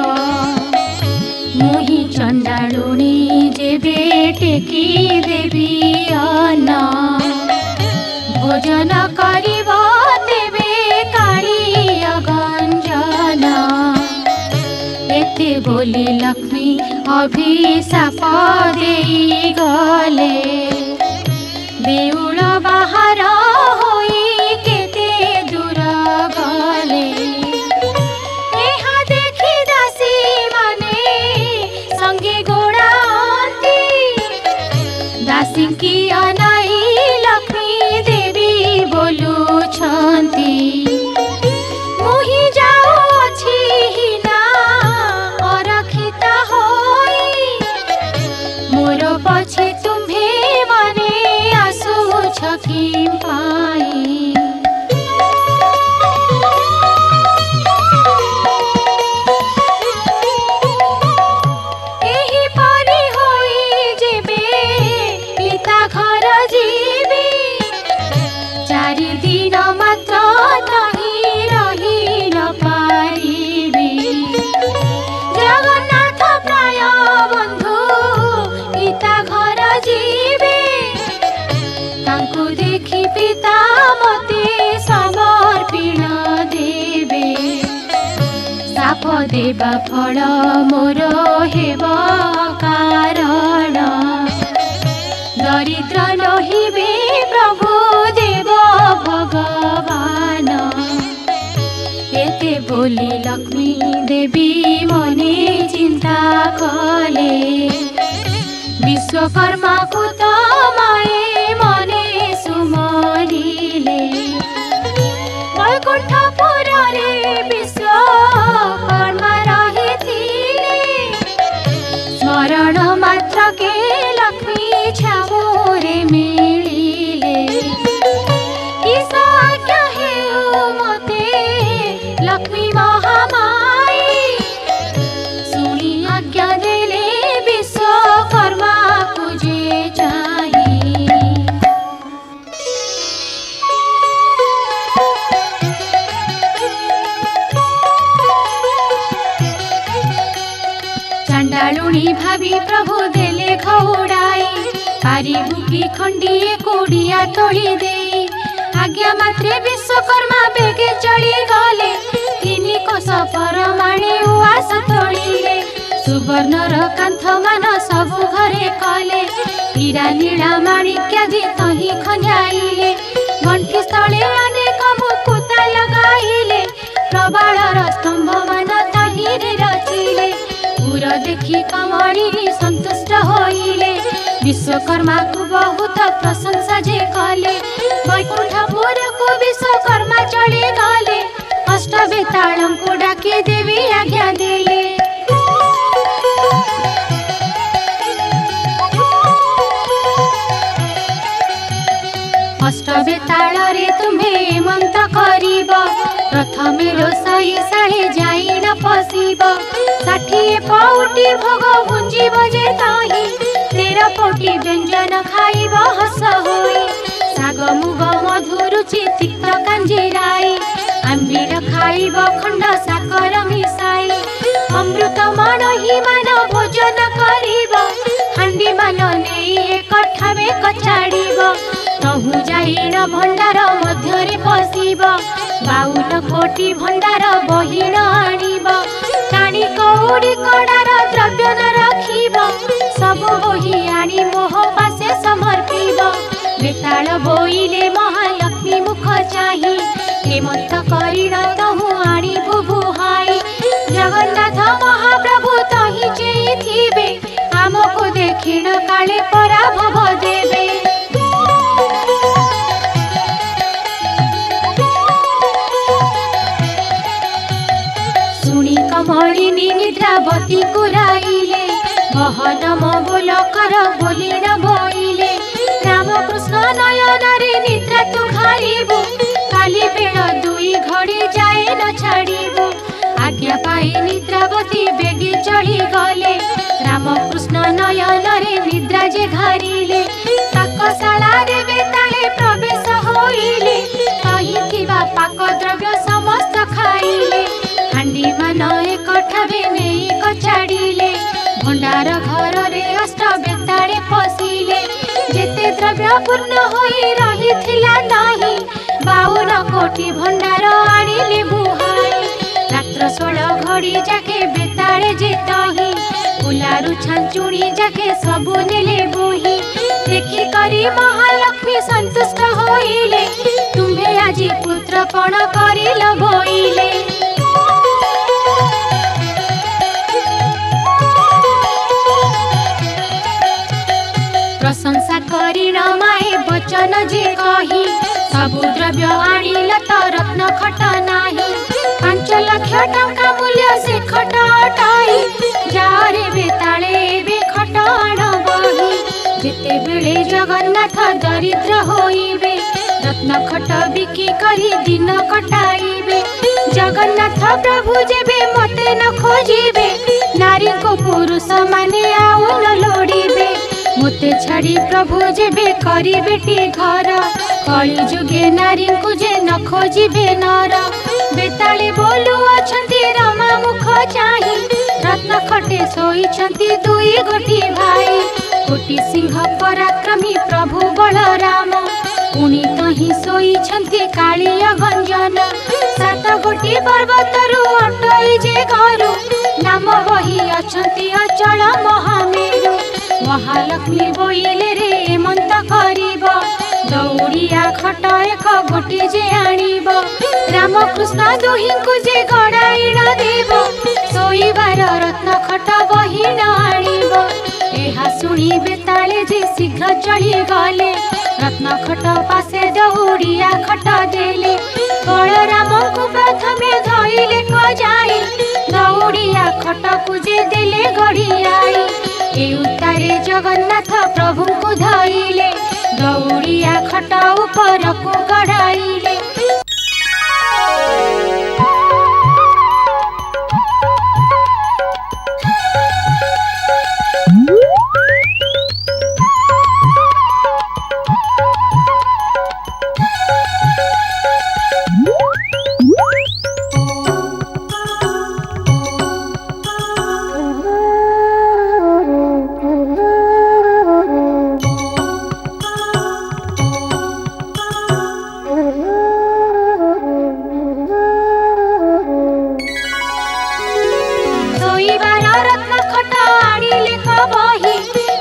मुही चंडालुणी जेबे टेकी देवी अन्न भोजन करिब तेबे कालिया गंजन एते बोली लक्ष्मी अभिशाप देई गले देउल बाहर होई केते दूर गले यहाँ देखि दासी माने संगे गोड़ाती दासी की अनाई लक्ष्मी देवी बोलू छंती मुही जाऊछि हिना अरखिता होई मोर पछे तुम्हे माने आसुछ कि पाई एही परी होई जेबे पिता घर जीवी चारि दिन मात्र तही रही न पारिबी जगन्नाथ प्राय बंधु पिता घर जीवे तांकु देखि पिता मते समर्पण देवे साप देवा फल मोर हेब कारण दरिद्र नहिबे प्रभु देव भगवान एते बोली लक्ष्मी देवी मने चिंता कले विश्वकर्मा को तो माए मने सुमरिले वैकुंठपुर रे विश्वकर्मा रहिथिले स्मरण मात्र के लक्ष्मी छामोरे मिलिले किस आज्ञा हेउ मते लक्ष्मी महामाई सुनी आज्ञा देले विश्वकर्मा पूजे चाही चंडालुणी भावी प्रभु देले खौड़ाई पारिबु की खंडिए कोडिया तोड़ी देई आज्ञा मात्रे विश्वकर्मा बेगे चढ़ी गले तिनी कोस परमाणे उआस तोड़िले सुवर्णर कांथ मान सबु घरे कले हीरा नीला माणिक्यादि तही खंजाइले गंठी स्थले अनेक मुकुता लगाइले प्रबाळर स्तंभ मान तहिरे रचिले पुर देखि कमणी संतुष्ट होइले विश्वकर्मा को बहुत प्रशंसा जे कले वैकुंठपुर को विश्वकर्मा चढ़ी गले अष्ट बेतालम को डाकी देवी आज्ञा देले अष्ट बेताल रे तुम्हें मंत करिब प्रथमे रोषई साहे जाई न पशिब 60 पौटी भोग भुंजिब जे ताही 13 पौटी व्यंजन खाइब हस होई साग मुग मधुरुचि तिक्त कांजीराई आंबीर खाइब खंड साकर मिसाई अमृत मणहि मान भोजन करिब हांडी मान नेई एक ठावे कचाड़िब तहु जाइन भंडार मध्यरे पशिब 52 कोटी भंडार बहिण आनिब काणी कौड़ी कड़ार द्रव्य न रखिब सब बही आनी मोह पासे समर्पिब बेताल बोइले महालक्ष्मी मुख चाही हेमंत करिण तहु आनिबु बुहाई जगन्नाथ महाप्रभु तही चेइथिबे आमको देखिण काले पराभव देबे सुनी कमलिनी निद्रावती कुराइले गहन बोल कर बोली न बोइले रामकृष्ण नयन रे निद्रा तु खाइबु काली बेळ दुई घड़ी जाए न छाड़िबु आज्ञा पाई निद्रावती बेगी चढ़ी गले रामकृष्ण नयन रे निद्रा जे घारिले पाकशाला रे बेताले प्रवेश होइले कही थिबा पाक द्रव्य समस्त खाइले हांडी मान एक ठारे नहीं कचाड़िले भंडार घर रे अष्ट बेताले पशिले जेते द्रव्य पूर्ण होई रहिथिला नाही 52 कोटी भंडार आनिले बुहाई रात्र 16 घड़ी जाके बेताले जेतही फुलारू छांचुणी जाके सबु नेले बोही देखी करी महालक्ष्मी संतुष्ट होइले तुम्हे आजी पुत्र पण करिल बोइले प्रशंसा करी माए वचन जे कही सबु द्रव्य आनिल त रत्न खट नाही 5 लाख टंका मूल्य से खट अटाई जारे बेताले बे खट आण बही जेते बेले जगन्नाथ दरिद्र होइबे रत्न खट बिकी करी दिन कटाइबे जगन्नाथ प्रभु जेबे मते न खोजिबे नारी को पुरुष माने आउ न लोड़िबे मोते छाड़ी प्रभु जेबे करी बेटी घर कली जुगे नारी को जे न खोजिबे नर बेताली बोलू अछंती रमा मुख चाही रत्न खटे सोईछंती दुई गोटी भाई कोटी सिंह पराक्रमी प्रभु बलराम पुणी तही सोईछंती कालिय गंजन 7 गोटी पर्वतरु अटई जे घरु नाम वही अछंती अचल महामेरु महालक्ष्मी बोइले रे हेमंत करिब दौड़िया खट एक गोटी जे आनिब रामकृष्ण दुहिंकु जे गड़ाइण देव सोईबार रत्न खट बही न आनिब एहा सुनी बेताले जे शीघ्र चली गले रत्न खट पासे दौड़िया खट देले बलराम को प्रथमे धइले कजाई दौड़िया खट को जे देले गड़ियाई ए उतारे जगन्नाथ प्रभु को धइले दौड़िया खट ऊपर को गड़ाइले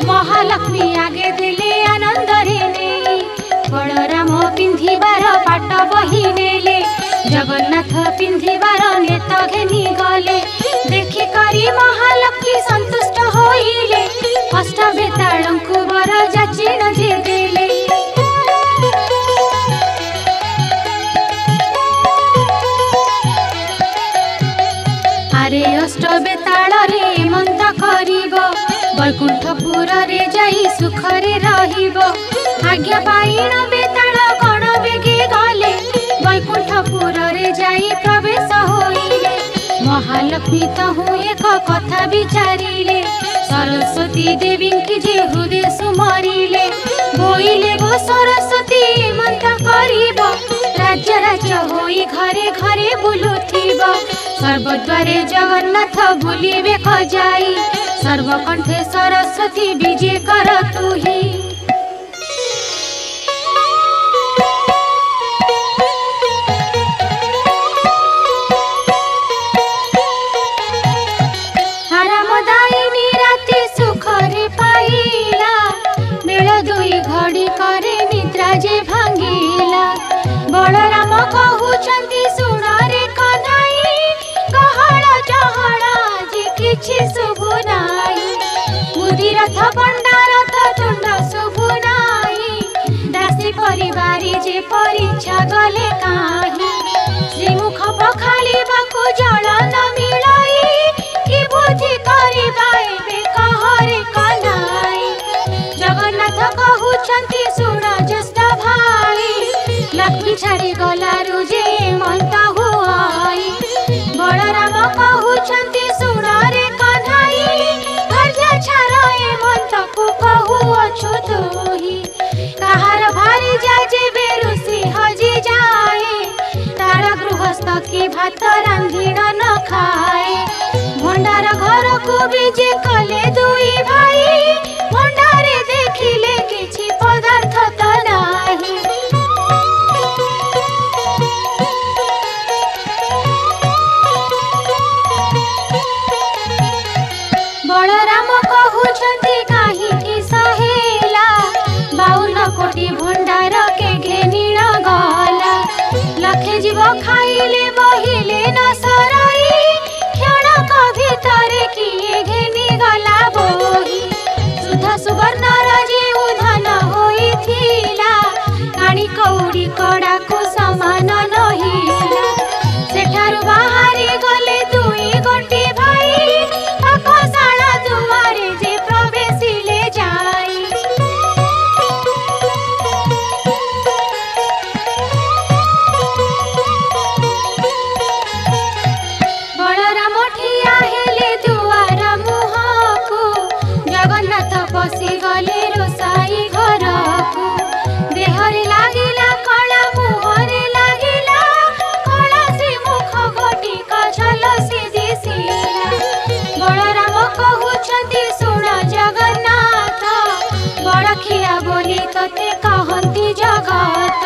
महालक्ष्मी आगे दिले आनंद रे बलराम पिंधिबार पाट बही नेले जगन्नाथ पिंधिबार नेत घेनी गले देखि करी महालक्ष्मी संतुष्ट होइले अष्ट बेतालंकु वर जाचिन जे देले आरे अष्ट बेताल रे मंत करिब वैकुंठपुर रे जाई सुखरे रहिब आज्ञा पाइण बेताल गण बेगे गले वैकुंठपुर रे जाई प्रवेश होइले महालक्ष्मी तहु एक कथा विचारिले सरस्वती देवी की जे हृदय सुमरिले बोइले गो सरस्वती मंत करिब राज्य राज्य होई घरे घरे बुलुथिब सर्वद्वारे जगन्नाथ बुलिबे खजाई सर्वकंठे सरस्वती विजय कर तुही हरामदायिनी राति सुखरे पाइला बेल दुई घड़ी करे निद्रा जे भांगिला बलराम कहउछंती सुन रे कन्हाई गहळ जहळ जे किछि शुभु नाही मुदी रथ बंडा रथ तुंड शुभु नाही दासी परिवारी जे परीक्षा गले काही श्रीमुख पखाली बाकु जल न मिलाई कि बुद्धि करिबा एबे कहरे कन्हाई जगन्नाथ कहउछंती सुन ज्येष्ठ भाई लक्ष्मी छाड़ी गलारु जे मंत हुआई बलराम कहउछंती सुन रे कन्हाई भाग्य छाड़ ए मंत को कहउछु तुही कहार भारी जा जे बेरुसी हजी जाए तार कि भात रांधिण न खाए भंडार घर को विजे कले दुई भाई भंडारे देखिले किछि पदार्थ त नाही बलराम कहउछंती काहीकि सहेला 52 कोटी भंडार के घेनिण गला लखे जीव खाइले बहिले न सरई क्षणक भितरे किए घेनी गला बोही सुधा सुवर्ण राजे उधन होइथिला काणी कौड़ी कड़ा को समान नहिला सेठारु बाहरी गले दुई गोटी भाई पाकशाला दुआरे जे प्रवेशिले जाई बलराम ठिया हेले दुआर मुहको जगन्नाथ पशि गले रोसाई घरको देहरे लागिला कला मुहरे लागिला कला से मुख घटिक झलसी दिसिला बलराम कहउछंती सुण जगन्नाथ बड़खिया बोली तते कहंती जगत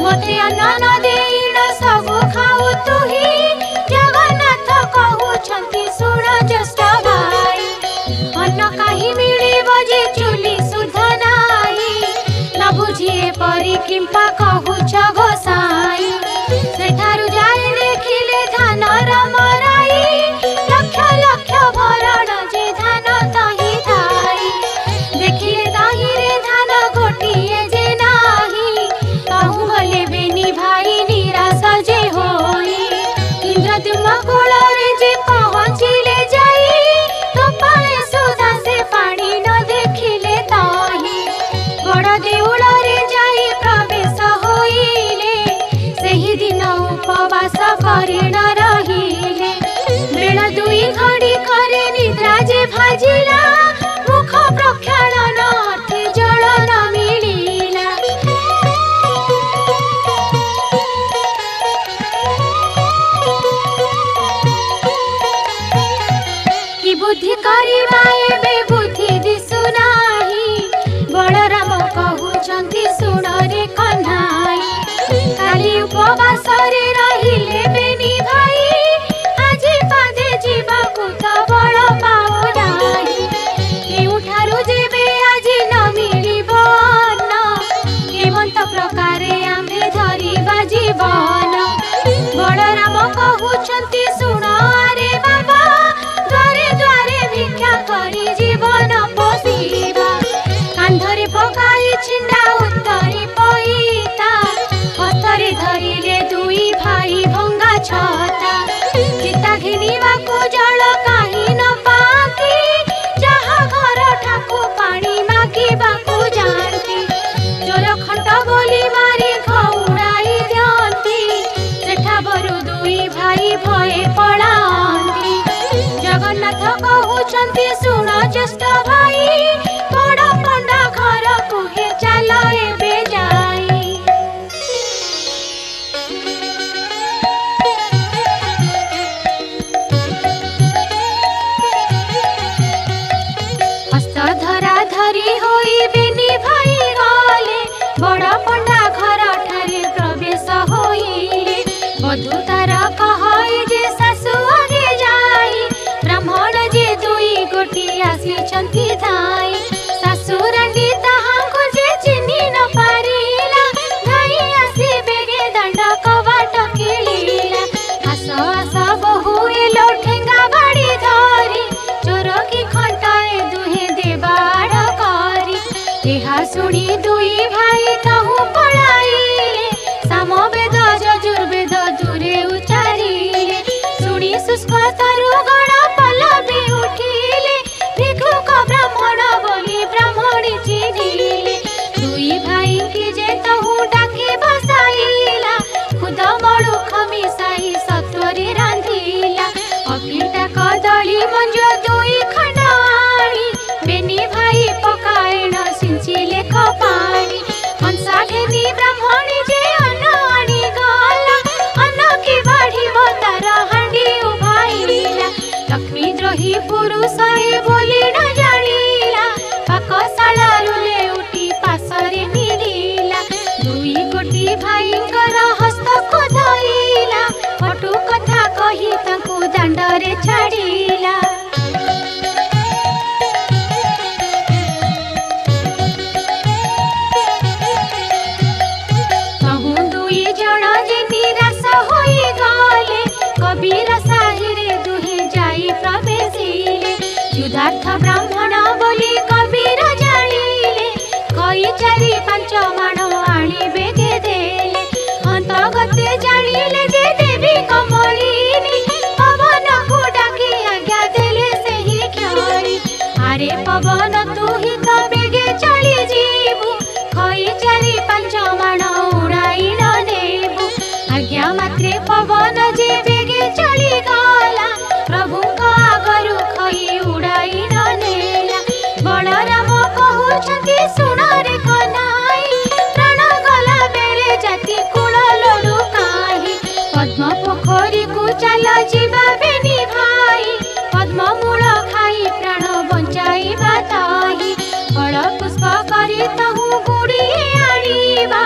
मते अन्न न देइण सबु खाऊ तुही जगन्नाथ कहउछंती सुण ज्येष्ठ भाई अन्न काहि मिलिब जे चुली सुध नाही न बुझिए परि किंपा कहउछ गोसाई सेठारु जाय देखिले धान मराई लक्ष लक्ष भरण जे धान तही थाई देखिले ताही रे धान गोटिए जे नाही कहूँ गले बेनी भाई निराश जे होई इंद्रद्युम्न कोଳରେ जे पहुँचिले जाई तो पाए सुधा से पानी न देखिले ताही बड़ देउल रे जाई प्रवेश होइले सेही दिन उपवास करिण रहिले बेल दुई घड़ी करे निद्रा जे भाजिला मुख प्रक्षालन अर्थे जल न मिलिला कि बुद्धि करिबा एबे बुद्धि दिसु नाही बलराम कहउछंती सुण रे कन्हाई काली उपवास रे रहिले बेनी भाई आजी पादे जीवकु त बळ पाओ नाही केउठारु जेबे आजी न मिलिब अन्न केमंत प्रकारे आम्भे धरिबा जीवन बलराम कहउछंती सुण रे बाबा द्वारे द्वारे भिक्षा करी जीवन पोषिबा कांधरे पकाई छिंडा उत्तरी पईता हस्तरे धरिले दुई भाई भंगा छता चिता घिनिबाकु जल काहि न पाती जहा घर ठाकु पानी मागिबाकु जानती चोर खंड बोली मारी घौड़ाई दियंती सेठा बरु दुई भाई भये पड़ांती जगन्नाथ कहउछंती सुण ज्येष्ठ भाई बड़ पंडा घर कुहे चाल एबे जाई हस्त धरा धरी होई बेनी भाई गले बड़ पंडा घर ठारे प्रवेश होइले बधू तार कहई जे सासु आगे जाई ब्राह्मण जे दुई गोटी आसीछंती धाई सासु रानी ताहांको जे चिन्हि न पारिला धाई आसी बेगे दंड कबाट किलिला आस आस बहु एलो ठेंगा बाड़ी धरी चोर की खंटाए दुहे देबाड़ करी एहा सुनी दुई भाई तहु पळाइले सामवेद यजुर्वेद दूरे उच्चारिले सुनी शुष्क तरु गण पलबी उठिले भिक्षुक ब्राह्मण घरे छाड़िला। कहूँ दुई जण जे निराश होई गले, कबीर साहिरे दुहे जाई प्रवेशिले। क्षुधार्थ ब्राह्मण बोली कबीर जानिले, कई चारि पांच माण आनी बेगे देले। अंतगते जानिले जे देवी कमलिनी, पवन को डाकी आज्ञा देले सेही क्षणी। आरे पवन तू ही तो बेगे चली जीवु, कई चारि पांच माण उड़ाई न नेबु। आज्ञा मात्रे पवन जे बेगे चली गला, प्रभुଙ୍କ आगरु खई उड़ाई न नेला। बलराम कहउछंती सुन रे कन्हाई, प्राण गला बेले जाति कुल लडु काहे। पद्म पोखरी को चल जीवा बेनी भाई, पद्म मूल खाई प्राण बंचाइबा ताही। फल पुष्प करी तहु गुड़िए आनिबा,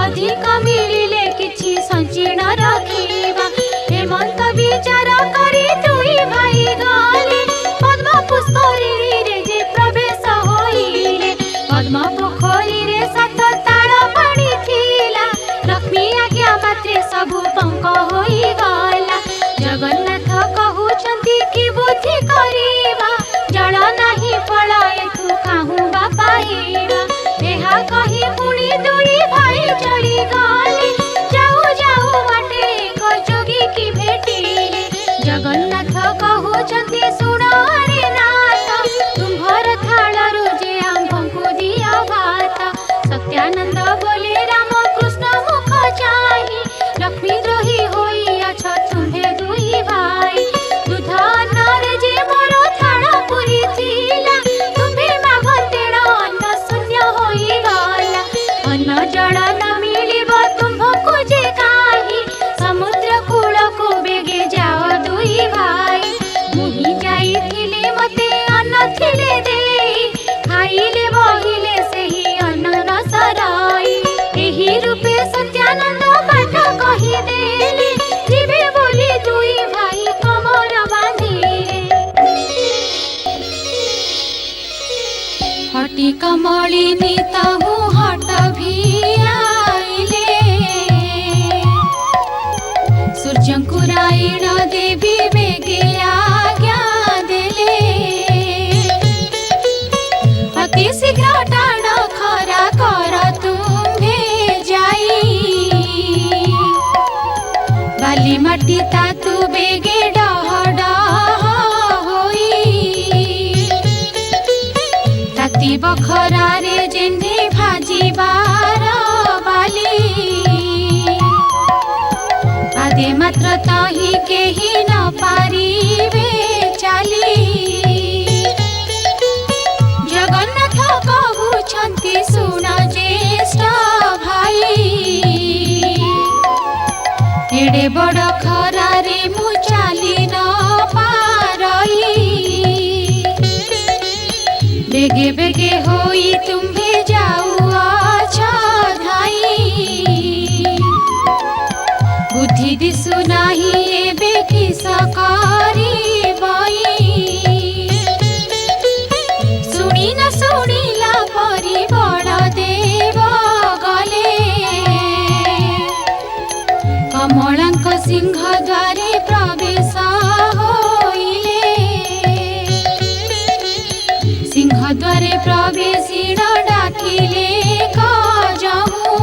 अधिक मिलिले किछि संचीर्ण रखिबा। हेमंत विचार करी दुई भाई गले, पद्म पुष्करिणी रे जे प्रवेश होइले। पद्म पोखरी रे सात ताड़ पानी थिला, लक्ष्मी आज्ञा मात्रे सबु पंक होई गला। जगन्नाथ कहउछंती कि बुद्धि करिबा, जल नाही फल एथु काहू बा पाइबा। एहा कहि पुणी दुई भाई चली गले, जाऊ जाऊ बाटे एक जोगी की भेटिले। जगन्नाथ कहउछंती सुण रे नाथ, तुम्भर थाळरु जे आम्भଙ୍କୁ दिया भात। सत्यानंद बोले राम कृष्ण मुख चाहि, लक्ष्मी द्रोही होई अछ तुम्भे दुई भाई। दूध अन्नरे जे मोर थाळ पुरी थिला, तुम्भे मागतेण अन्न शून्य होई गला। अन्न जल न मिलिब तुम्भଙ୍କୁ जे काहि, समुद्र कूलକୁ बेगे जाओ दुई भाई। मुहि जाइथिले मते अन्न थिले देई, खाइले बहिले सेही अन्न रस रई। एही रूपे सत्यानंद पाठ कहि देले, जीवे बोली दुई भाई कमर बांधिले। हटी कमलिनी तहु हट भियाइले, सूर्यंकुरायण देवी बेगे आज्ञा देले। अति शीघ्र टाण खरा कर तुम्भे जाई, बाली माटी तातु बेगे डह डह होई। राति बखरा रे जेन्हे भाजिबार बाली, आदे मात्र ताही केही न पारिबे चाली। जगन्नाथ कहउछंती सुन ज्येष्ठ भाई, एड़े बड़ खरा रे मु चाली न पारई। बेगे बेगे होई तुम्भे जाऊ अछ धाई। बुद्धि दिसु नाही एबे किस करिबई, शुणी न शुणिला परि बड़ देव गले। कमलांक सिंह द्वारे प्रवेश होइले, सिंह द्वारे प्रवेशिण डाकिले कजहु।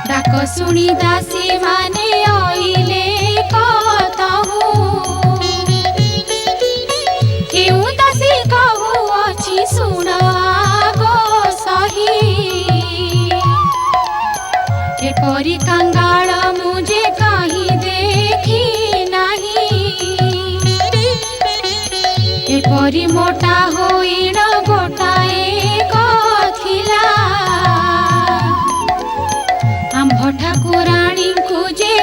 डाक शुणी दासी माने आइले कतहु, केउ दासी कहउअछि सुण आगो सही। एपरि कांगाल मुझे कहीं देखी नहीं, एपरि मोटा होइण गोटाए कथिला। आम्भ ठाकुराणी को जे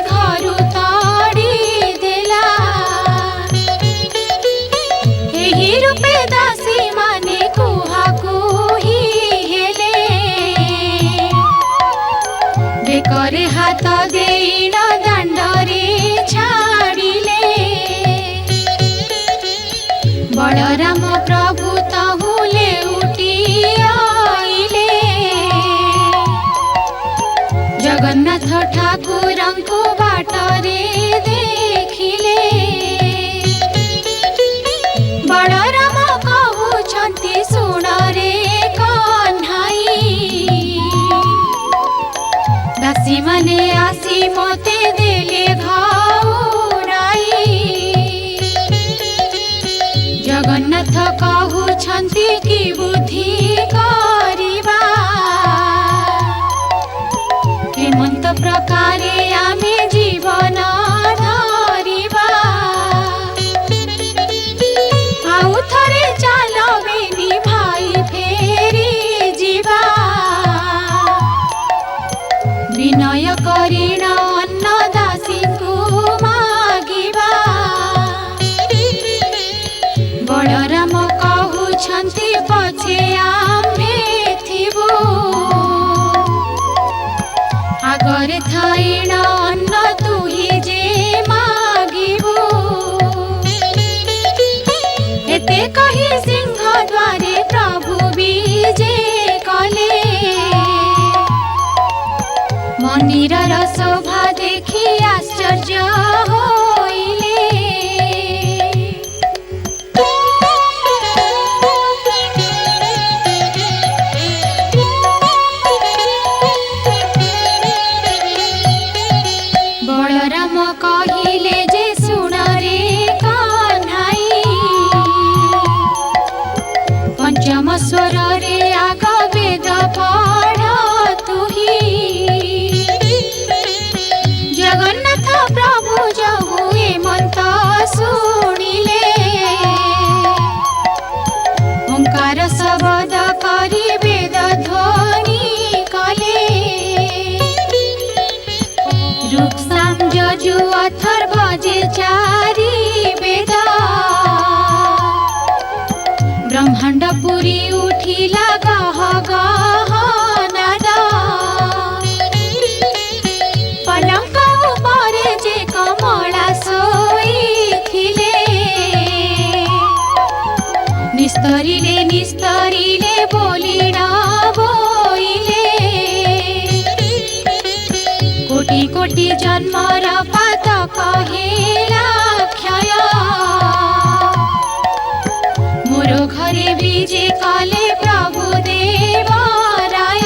ଠାକୁରଙ୍କୁ ବାଟରେ ଦେଖିଲେ ବଳରାମ କହୁଛନ୍ତି ଶୁଣରେ କହ୍ନାଇ ଦାସୀମାନେ ଆସି ମୋତେ ଦେଲେ ଘଉରାଇ ଜଗନ୍ନାଥ କହୁଛନ୍ତି କି ବୁଦ୍ଧି କରିବା କେମନ୍ତ ପ୍ରକାରେ ଆମେ ଜୀବନ ଧରିବା ଆଉ ଥରେ ଚାଲ ବେନି ଭାଇ ଫେରି ଯିବା ବିନୟ କରିଣ ଅନ୍ନ ଦାସୀଙ୍କୁ ମାଗିବା ବଳରାମ କହୁଛନ୍ତି ପଛେ ଆମେ ଥିବୁ ଆଗରେ ଥାଇଣ ଅନ୍ନ ତୁହି ଯେ ମାଗିବୁ ଏତେ କହି ସିଂହ ଦ୍ୱାରେ ପ୍ରଭୁ ବିଜେ କଲେ ମନ୍ଦିରର ଶୋଭା ଦେଖି ଆଶ୍ଚର୍ଯ୍ୟ ହୋଇଲେ ବଳରାମ କହିଲେ ଯେ ଶୁଣରେ କହ୍ନାଇ ପଞ୍ଚମ ସ୍ୱରରେ ଆଗ ବେଦ ପଢ଼ ତୁହି ଜଗନ୍ନାଥ ପ୍ରଭୁ ଯହୁ ଏମନ୍ତ ଶୁଣିଲେ ଓଙ୍କାର ଶବଦ କରି ବେଦ ଧ୍ୱନି କଲେ ऋक्साम यजु अथर्व जे चारि वेद ब्रह्मांड पुरी उठिला गह गह नाद पलंक उपरे जे कमला शोइथिले निस्तरिले निस्तरिले बोलिण बोइले कोटि कोटि जन्मर पातक हेला क्षय मोर घरे विजे कले प्रभु देवराय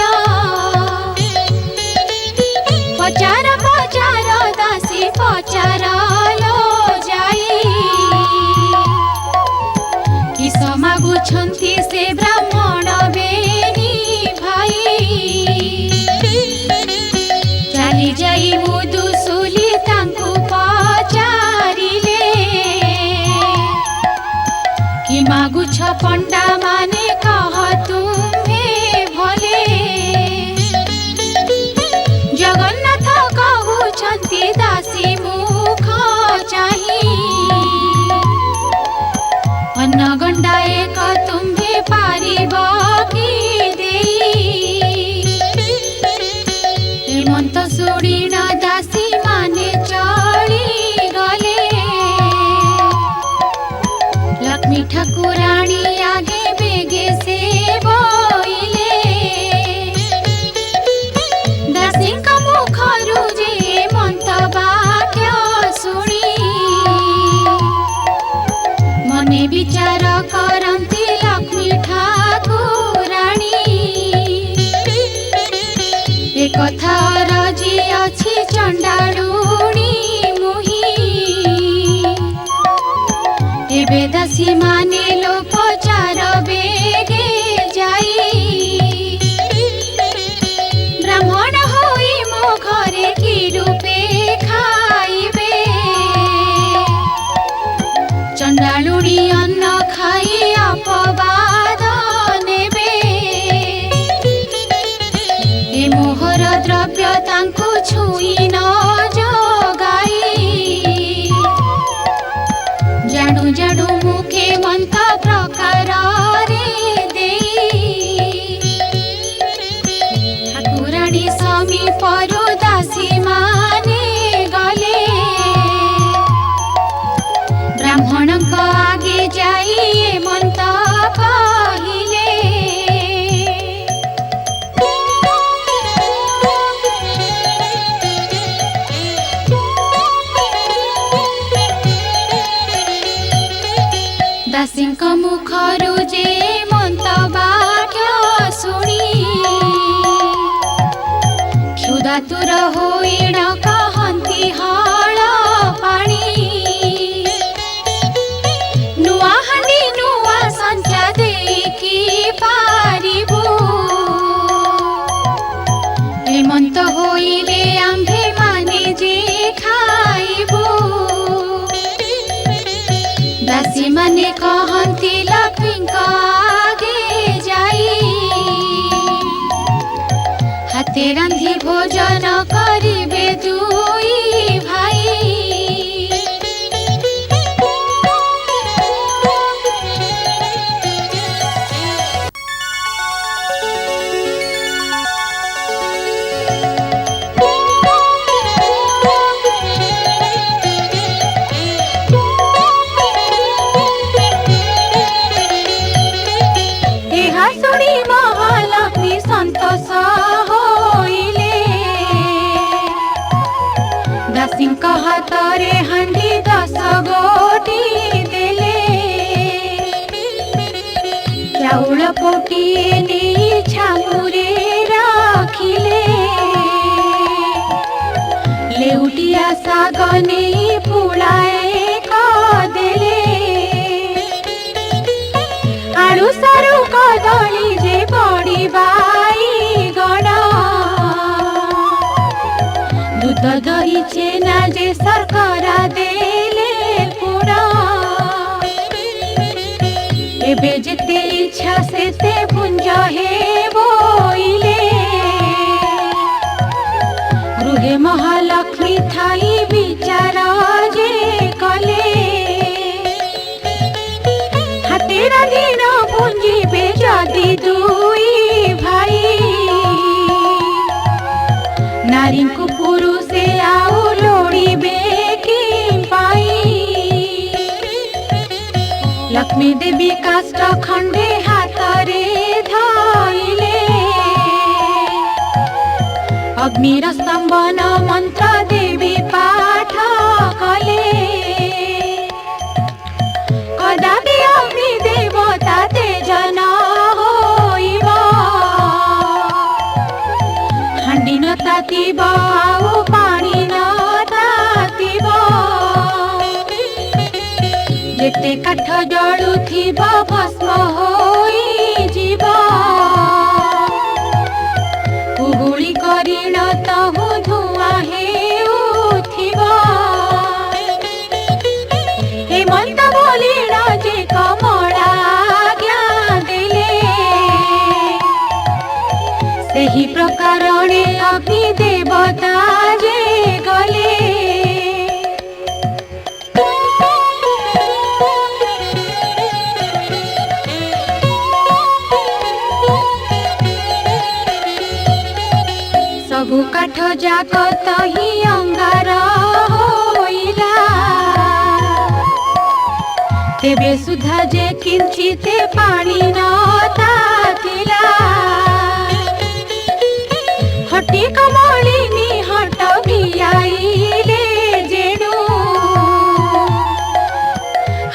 पचार पचार दासी पचार लो जाई किस मागुछन्ति से ब्राह्मण बेनी भाई चाली जाई मुदुसुली तांकु पचारिले कि मागुछ पंडा माने कह तुम्हे भले जगन्नाथ कहुछन्ति दासी मुख चाही अन्न गंडा एक तुम्हे पारिब कि देई हेमंत सुड़ीण दासी माने चली गले लक्ष्मी ठाकुराणी आगे बेगे से बोइले दासी मुखरु जे मंत वाक्य शुणी मने विचार करती लक्ष्मी ठाकुराणी एक कथा रजी अछि चंडालुणी मुही एबे दासी माने लो पचार बेगे जाई ब्राह्मण होई मो घरे की रूपे खाइबे चंडालुणी अन्न खाई अपवाद नेबे ए मोहर द्रव्य तांकु छुई न जोगाई जाणु जाणु मुखे मंत प्रकार रे देई ठाकुराणी समीपरु दासी माने गले ब्राह्मणक आगे जाई मंत कहिले दासीଙ୍କ मुखରୁ ଯେ ମନ୍ତବାକ୍ୟ ଶୁଣି କ୍ଷୁଧାତୁର ହୋଇ ନ କହନ୍ତି ହଳ ପାଣି ନୂଆ ହାଣ୍ଡି ନୂଆ ସଞ୍ଚା ଦେଇକି ପାରିବୁ ହେମନ୍ତ ହୋଇଲେ ଆମ୍ଭେ ମାନେ ଯେ ଖାଇବୁ दासी माने कहती लक्ष्मीଙ୍କ आगे जाई हाथे रांधि भोजन करिबे दुई भाई दासीଙ୍କ हातरे हांडी 10 गोटी देले चाउल पोटिए नहीं छामुरे रखिले लेउटिया साग नहीं पुड़ाए कदेले आड़ू सारू कदली जे बड़ी बाई गण दूध दही छेना जे सरकरा देले पुड़ा एबे जेते इच्छा सेते पुंज हे बोइले गृहे महालक्ष्मी थाई विचार जे कले हाते रांधिन पुंजिबे जदि दुई भाई नारी को पुरुषे आउ लोड़ीबे कि पाई लक्ष्मी देवी काष्ठ खंडे हाथरे धइले अग्निर स्तंभन मंत्र देवी पाठ कले कदापि अग्नि देवता तेजन होइब हांडी न तातिब आउ पानी न तातिब जेते काठ जळुथिब भस्म होई जीव उहुली करिण तहु धुआं हेउथिब हेमंत बोलिण जे कमला आज्ञा देले सेही प्रकारणे अग्नि देवता जे गले सबु काठ जाक तही अंगार होइला तेबे सुधा जे किंचिते पानी न तातिला हटी कमलिनी हट भियाइले जेणु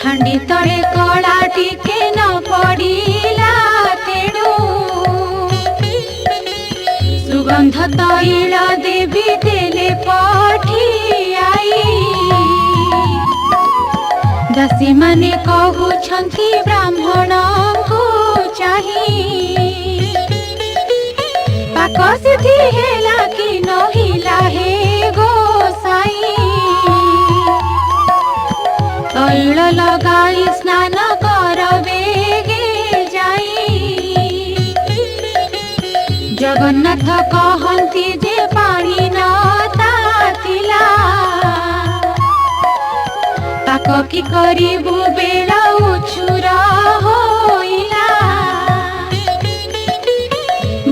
हांडी तले कड़ा टिके न पड़िला तेणु सुगंध तैल देवी देले पठियाई दासी माने कहउछंती ब्राह्मण को चाही पाक सिद्धि हेला कि नहिला हे गोसाई तैल लगाई स्नान करबे गे जाई जगन्नाथ कहंती जे पानी न तातिला ताक कि करिबु बेला उछुर होइला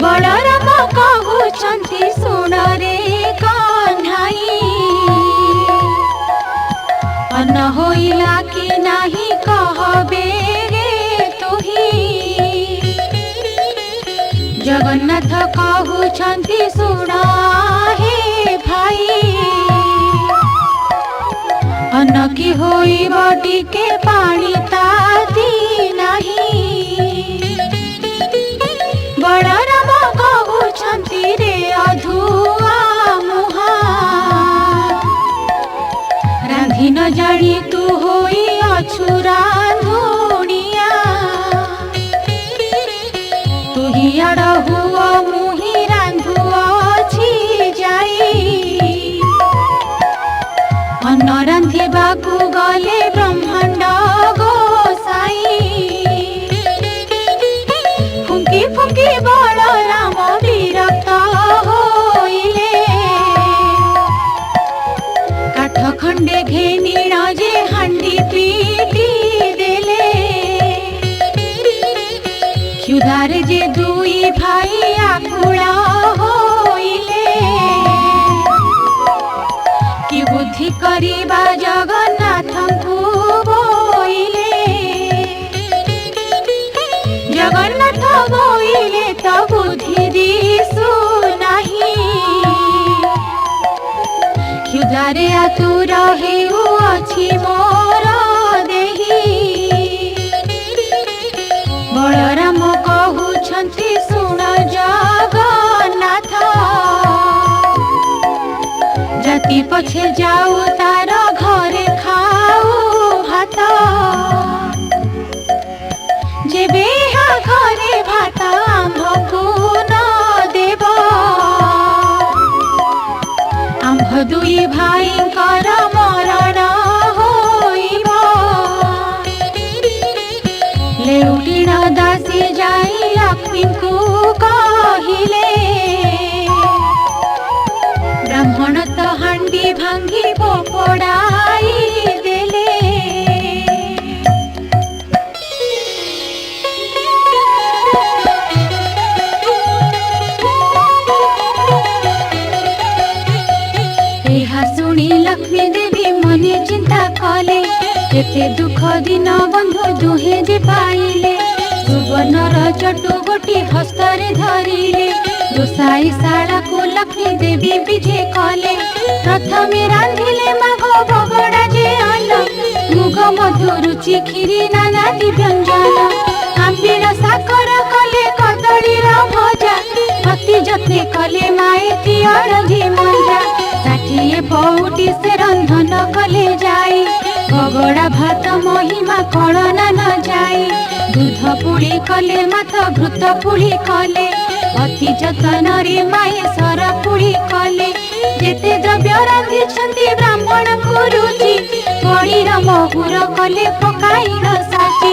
बलराम कहउछंती सुन रे कन्हाई अन्न होइला कि नाही कहबे गे तुही जगन्नाथ कहउछंती सुन हे भाई अन्न कि होई ପିଇବ ଟିକେ ପାଣି ତାତି ନାହିଁ। ବଳରାମ କହୁଛନ୍ତି ରେ ଅଧୁଆ ମୁହା, ରାନ୍ଧି ନ ଜାଣି ତୁ ହୋଇ ଅଛୁ ରାନ୍ଧୁଣିଆ। ତୁ ହି ଆଡ଼ ହୁଅ ମୁହିଁ ରାନ୍ଧୁଅଛି ଯାଇ, ଅନ୍ନ ରାନ୍ଧିବାକୁ ଗଲେ ବ୍ରହ୍ମାଣ୍ଡ ଗୋସାଇ। ଫୁଙ୍କି ଫୁଙ୍କି ବଳରାମ ବିରକ୍ତ ହୋଇଲେ, କାଠ ଖଣ୍ଡେ ଘେନିଣ ଯେ ହାଣ୍ଡି ପିଟି ଦେଲେ। କ୍ଷୁଧାରେ ଯେ ଦୁଇ ଭାଇ ଆକୁଳ ହୋଇଲେ, କି ବୁଦ୍ଧି କରିବା ଜଗନ୍ନାଥଙ୍କୁ ବୋଇଲେ। ଜଗନ୍ନାଥ ବୋଇଲେ ତ ବୁଦ୍ଧି ଦିଶୁ ନାହିଁ, କ୍ଷୁଧାରେ ଆତୁର ହେଉଅଛି ମୋର ଦେହି। ବଳରାମ କହୁଛନ୍ତି ଶୁଣ ଜଗନ୍ନାଥ, ଜାତି ପଛେ ଯାଉ ତାର ଘରେ ଖାଉ ଭାତ। ଯେବେ ଏହା ଘରେ ଭାତ ଆମ୍ଭକୁ ନ ଦେବ, ଆମ୍ଭ ଦୁଇ ଭାଇଙ୍କର ମରଣ ହୋଇବ। ଲେଉଟିଣ ଦାସୀ ଯାଇ ଲକ୍ଷ୍ମୀଙ୍କୁ କହିଲେ, ବ୍ରାହ୍ମଣ ତ ହାଣ୍ଡି ଭାଙ୍ଗି ଫୋପଡ଼ାଇ ଦେଲେ। ଏହା ଶୁଣି ଲକ୍ଷ୍ମୀ ଦେବୀ ମନେ ଚିନ୍ତା କଲେ, କେତେ ଦୁଃଖ ଦିନ ବନ୍ଧୁ ଦୁହେଁ ଯେ ପାଇଲେ। ସୁବର୍ଣ୍ଣର ଚଟୁ ଗୋଟି ହସ୍ତରେ ଧରିଲେ, ରୋଷାଇ ଶାଳାକୁ ଲକ୍ଷ୍ମୀ ଦେବୀ ବିଜେ କଲେ। ପ୍ରଥମେ ରାନ୍ଧିଲେ ମାଘ ବଗଡ଼ା ଯେ ଆନ, ମୁଗ ମଧୁ ରୁଚି କ୍ଷୀରି ନାନାଦି ବ୍ୟଞ୍ଜନ। ଆମ୍ବିଳ ସାକର କଲେ କଦଳୀର ଭଜା, ଅତି ଯତ୍ନେ କଲେ ମାଏତି ଅଳଝି ମଞ୍ଜା। 60 ପଉଟି ସେ ରନ୍ଧନ କଲେ ଯାଇ, ବଗଡ଼ା ଭାତ ମହିମା କଳନା ନ ଯାଇ। ଦୁଧ ପୁଳି କଲେ ମାଥ ଘୃତ ପୁଳି କଲେ, ଅତି ଯତନରେ ମାଏ ସର ପୁଳି କଲେ। ଯେତେ ଦ୍ରବ୍ୟ ରାନ୍ଧିଛନ୍ତି ବ୍ରାହ୍ମଣଙ୍କୁ ରୁଚି, ବଳିର ମହୁର କଲେ ପକାଇଣ ସାଚି।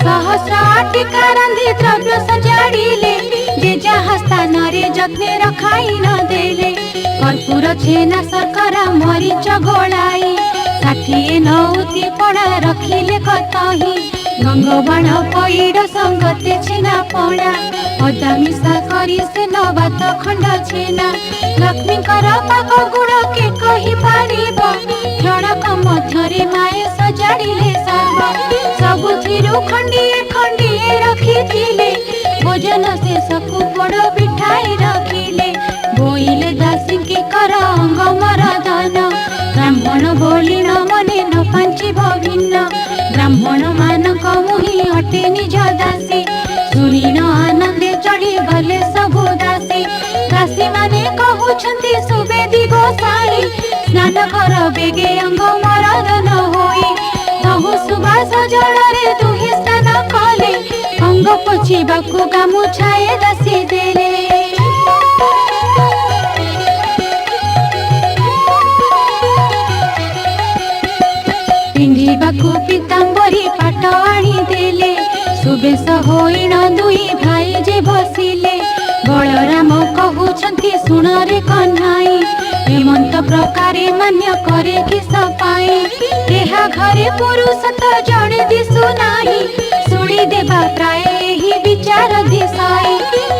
108 ରାନ୍ଧି ଦ୍ରବ୍ୟ ସଜାଡ଼ିଲେ, ଯେ ଯାହା ସ୍ଥାନରେ ଯତ୍ନେ ରଖାଇଣ ଦେଲେ। କର୍ପୂର ଛେନା ଶର୍କରା ମରିଚ ଗୋଳାଇ, 60 ନଉତି ପଣା ରଖିଲେ କତହି। ଗଙ୍ଗବାଣ ପଇଡ଼ ସଙ୍ଗତେ ଛେନା ପଣା, ଅଦା ମିଶା କରି ସେ ନବାତ ଖଣ୍ଡ ଛେନା। ଲକ୍ଷ୍ମୀଙ୍କର ପାଗ ଗୁଣ କେ କହିପାରିବ, କ୍ଷଣକ ମଧ୍ୟରେ ମାଏ ସଜାଡ଼ିଲେ ସର୍ବ। ସବୁଥିରୁ ଖଣ୍ଡିଏ ଖଣ୍ଡିଏ ରଖିଥିଲେ, ଭୋଜନ ଶେଷକୁ ପୋଡ଼ ପିଠାଇ ରଖିଲେ। ବୋଇଲେ ଦାସୀଙ୍କି କର ଅଙ୍ଗ ମରଦନ, ବ୍ରାହ୍ମଣ ବୋଲି ନ ମନେ ନ ପାଞ୍ଚିବ ଭିନ୍ନ। ବ୍ରାହ୍ମଣ ମାନଙ୍କ ମୁହିଁ ଅଟେ ନିଜ ଦାସୀ, ଶୁଣିନ ଆନନ୍ଦେ ଚଢ଼ି ଗଲେ ସବୁ ଦାସୀ। ଦାସୀ ମାନେ କହୁଛନ୍ତି ସୁବେଦୀ ଗୋସାଇ, ସ୍ନାନ କର ବେଗେ ଅଙ୍ଗ ମରଦନ ହୋଇ। ତହୁ ସୁବାସ ଜଳରେ ଦୁହେଁ ସ୍ନାନ କଲେ, ଅଙ୍ଗ ପୋଛିବାକୁ ଗାମୁଛାଏ ଦାସୀ ଦେଲେ। ପିନ୍ଧିବାକୁ ପିତାମ୍ବରୀ ପାଟ ଆଣିଦେଲେ, ସୁବେଶ ହୋଇଣ ଦୁଇ ଭାଇ ଯେ ବସିଲେ। ବଳରାମ କହୁଛନ୍ତି ଶୁଣରେ କହ୍ନାଇ, ହେମନ୍ତ ପ୍ରକାରେ ମାନ୍ୟ କରେ କିସ ପାଇଁ। ଏହା ଘରେ ପୁରୁଷ ତ ଜଣେ ଦିଶୁ ନାହିଁ, ଶୁଣି ଦେବା ପ୍ରାୟ ଏହି ବିଚାର ଦିଶାଇ।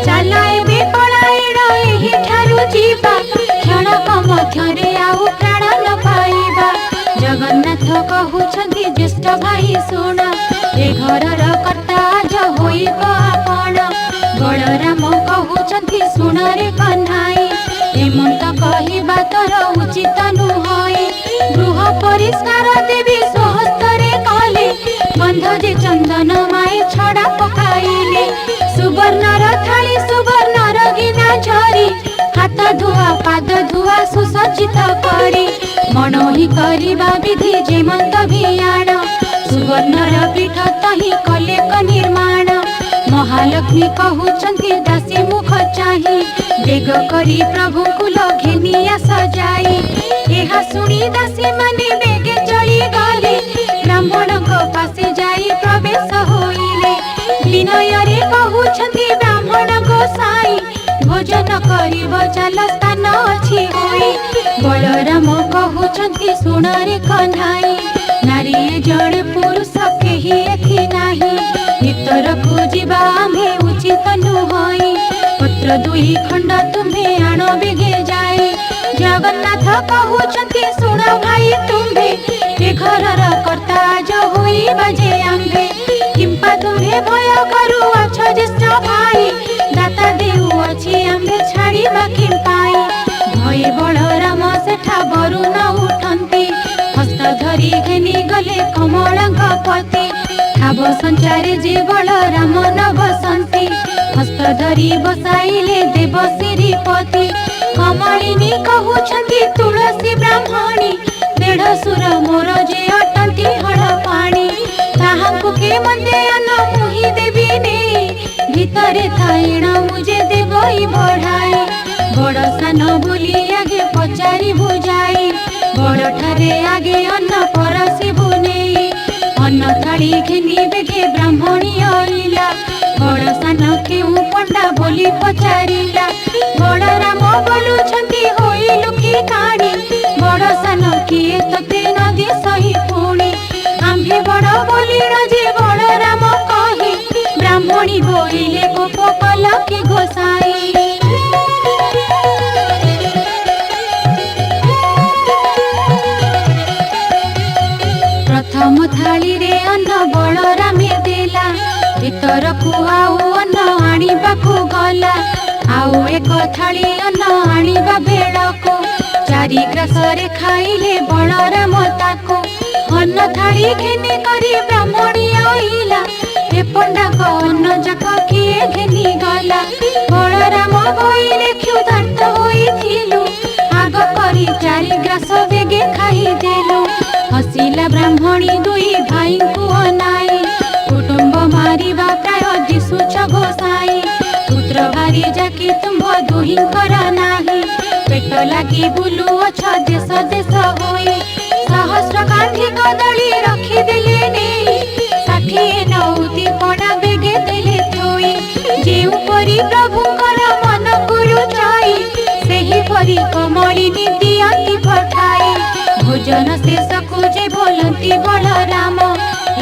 ଚାଲ ଏବେ ପଳାଇଣ ଏହିଠାରୁ ଯିବା, କ୍ଷଣକ ମଧ୍ୟରେ ଆଉ ପ୍ରାଣ ନ ପାଇବା। ଜଗନ୍ନାଥ କହୁଛନ୍ତି ଜ୍ୟେଷ୍ଠ ଭାଇ ଶୁଣ, ଏ ଘରର କର୍ତ୍ତା ଆଜ ହୋଇବ ଆପଣ। ବଳରାମ କହୁଛନ୍ତି ଶୁଣରେ କହ୍ନାଇ, ହେମନ୍ତ କହିବା ତୋର ଉଚିତ ନୁହଁ। ଗୃହ ପରିଷ୍କାର ଦେବି ସ୍ୱହସ୍ତରେ पाद धुआ सुसज्जित करी मणोही करवा विधि जेमंत भियाण सुवर्णर पीठ तही कलेक निर्माण महालक्ष्मी कहउछन्ति दासी मुख चाही बेग करी प्रभु कुल घेनिया सजाई एहा सुनी दासी माने बेगे चली गले ब्राह्मण को पासे जाई प्रवेश होइले विनय कहउछन्ति ब्राह्मण गोसाई भोजन करिब चाल स्थान अछि होई बलराम कहउछन्ति सुन रे कन्हाई नारी जड़े पुरुष केही एथि नाही भीतर को जीवा आम्भे उचित नुहई पत्र दुई खंड तुम्हे आण बेगे जाए जगन्नाथ कहउछन्ति सुन भाई तुम्हे ए घरर कर्ता जो होई बाजे आम्भे किंपा तुम्हे भय करू अछ ज्येष्ठ भाई दाता देउ अछि आम्भे छाड़ीबा किंपाई भय बलराम सेठा बरुण उठन्ति हस्त धरी घेनी गले कमलंक पति ठाब संचारे जे बलराम न बसन्ति हस्त धरी बसाइले देव श्रीपति कमलिनी कहउछन्ति तुलसी ब्राह्मणी देढ़ सुर मोर जे अटन्ति हड़ पाणी ताहांकु के मन्दे अन्न मुहि देवी ने भितरे थाइण मुझे देवई बढ़ाई बड़ सान बोली आगे पचारि बुझाई बड़ ठारे आगे अन्न परसी बुनेई अन्न थाली घेनी बेगे ब्राह्मणी आइला बड़ सान केउ पंडा बोली पचारिला बलराम बोलुछन्ति होइलु कि काणी बड़ सान किए तते नदी सही पुणी आम्भे बड़ बोलिण जे बलराम कहि ब्राह्मणी बोइले गोप कल कि गोसाई प्रथम थाली रे अन्न बलरामे देला भीतर को आउ अन्न आनिबाकु गला आउ एक थाली अन्न आनिबा बेळको चारि ग्रास रे खाइले बलराम ताको अन्न थाली घेनी करी ब्राह्मणी आइला ए पंडा को अन्न जाक किए घेनी गला बलराम बोइले क्षुधार्त होइथिलु आग करी चारि ग्रास बेगे खाइ देलु हसिला ब्राह्मणी दुई भाई को अनाई कुटुंब मारिबा प्राय दिशुच गोसाई पुत्र भारी जाकी तुम दुही कर नाही पेट लागी बुलु अछ देश देश होई सहस्र कांधी कदली रखी देले ने षाठिए नौती पड़ा बेगे देले थोई जेउ परी प्रभुकर मन गुरु चाई सेही परी कमलिनी दियंती पठाई भोजन शेष को जे बोलती बलराम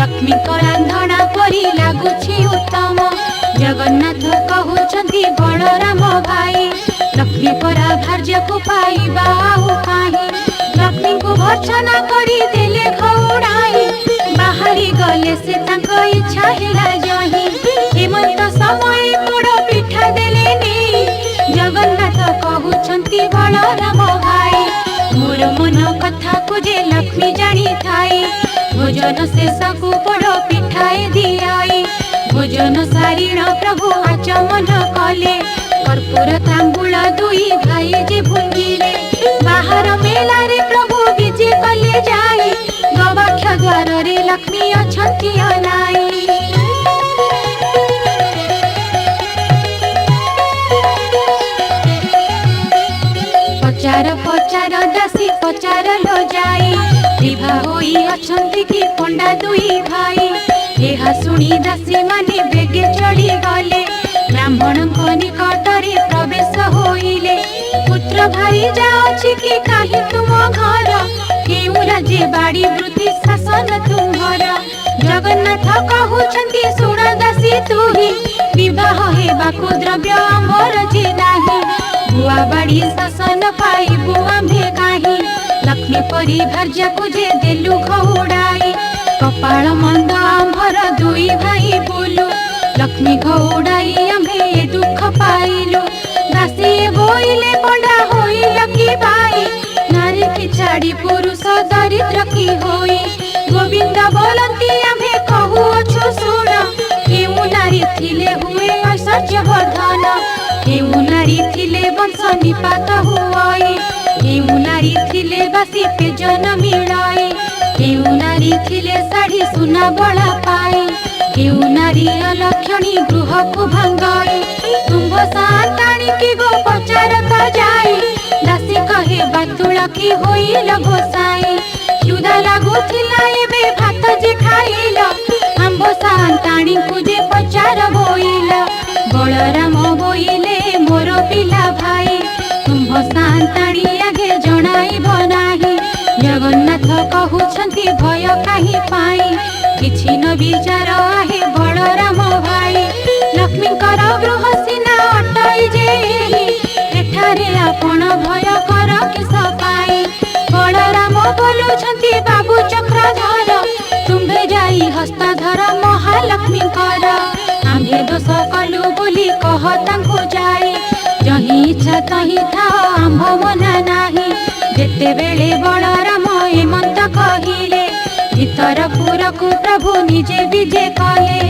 लक्ष्मी को रांधना परी लागुछि उत्तम जगन्नाथ कहउछन्ति बलराम भाई लक्ष्मी परा भार्य को पाइबा आउ काहे लक्ष्मी को भर्सना करी देले खौड़ाई बाहरी गले से तांको इच्छा हेला जही हेमंत समय पोड़ पिठा देले ने जगन्नाथ कहउछन्ति बलराम भाई मोर मन कथा को जे लक्ष्मी जानी थाई भोजन शेष को बड़ पिठाए दियाई भोजन सारिण प्रभु आचमन कले कर्पूर तांबूल दुई भाई जे भुंजिले बाहर मेला रे प्रभु विजे कले जाई गवाक्ष द्वार रे लक्ष्मी अछंती अनाई पचार पचार दासी पचार लो जाई विवाह होई अछंती कि पंडा दुई भाई एहा सुनी दासी माने बेगे चढ़ी गले ब्राह्मण को निकट रे प्रवेश होइले पुत्र भाई जाओछि कि काहे तुम घर केउ राज्य बाड़ी वृत्ति शासन तुम्हर जगन्नाथ कहउछन्ति सुन दासी तुही विवाह हेबाकु द्रव्य आम्भर जे नाही बुआ बाड़ी शासन पाइबु आम्भे काहे लक्ष्मी परी भार्य को जे देलु घौड़ाई कपाल मंद आम्भर दुई भाई बोलु लक्ष्मी घौड़ाई आम्भे दुख पाइलु दासी बोइले पंडा होइल कि भाई नारी की छाड़ी पुरुष दरिद्र की होई गोविंद बोलती आम्भे कहू अछु सुन केउ नारी थिले हुए ऐश्वर्य वर्धन केउ नारी थिले वंश निपात हुई, केउ नारी थिले बासी पेजन मिलाई, केउ नारी थिले साड़ी सुना बड़ा पाई, केउ नारी अलक्षणी गृह को भंगाई। तुम्भ साताणी की गो पचारत जाई, दासी कहे बातुला की होइल गोसाई। क्षुधा लागुथिला एबे भात जे खाइल, आंब साताणी को जे पचार बोइल। बलराम बोइले मोर पिला भाई, तुम्भ साताणी आगे जणाइब नाही। जगन्नाथ कहउछंती भय काहि पाई, किछि न विचार आहे बलराम भाई। लक्ष्मीकर गृह सिना अटई जेहि, एठारे आपण भय कर किस पाई। बलराम बोलुछंती बाबू चक्रधर, तुम्भे जाई हस्ताधर महालक्ष्मी कर। आम्भे दोष कलु बोली कह तांको जाई, जही इच्छा तही था आम्भ मना नाही। जेते बेले बलराम एमंत कहिले, भीतरपुर को प्रभु निजे विजे कले।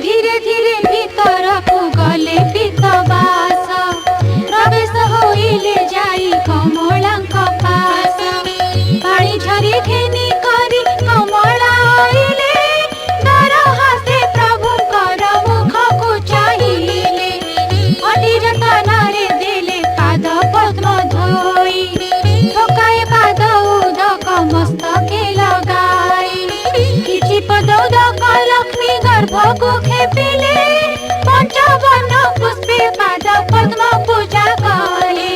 धीरे धीरे भीतर को गले पीतवास, प्रवेश होइले जाई कमलांक पास। पानी झरी घेनी करी कमला आइले, डर हासे प्रभुकर मुख को चाहिले। अति जतनारे देले पाद पद्म धोई, ठोकाए पाद उदक मस्तके लगाई। किछि पद उदक लक्ष्मी गर्भ को खेपिले, पंचवन पुष्पे पाद पद्म पूजा कले।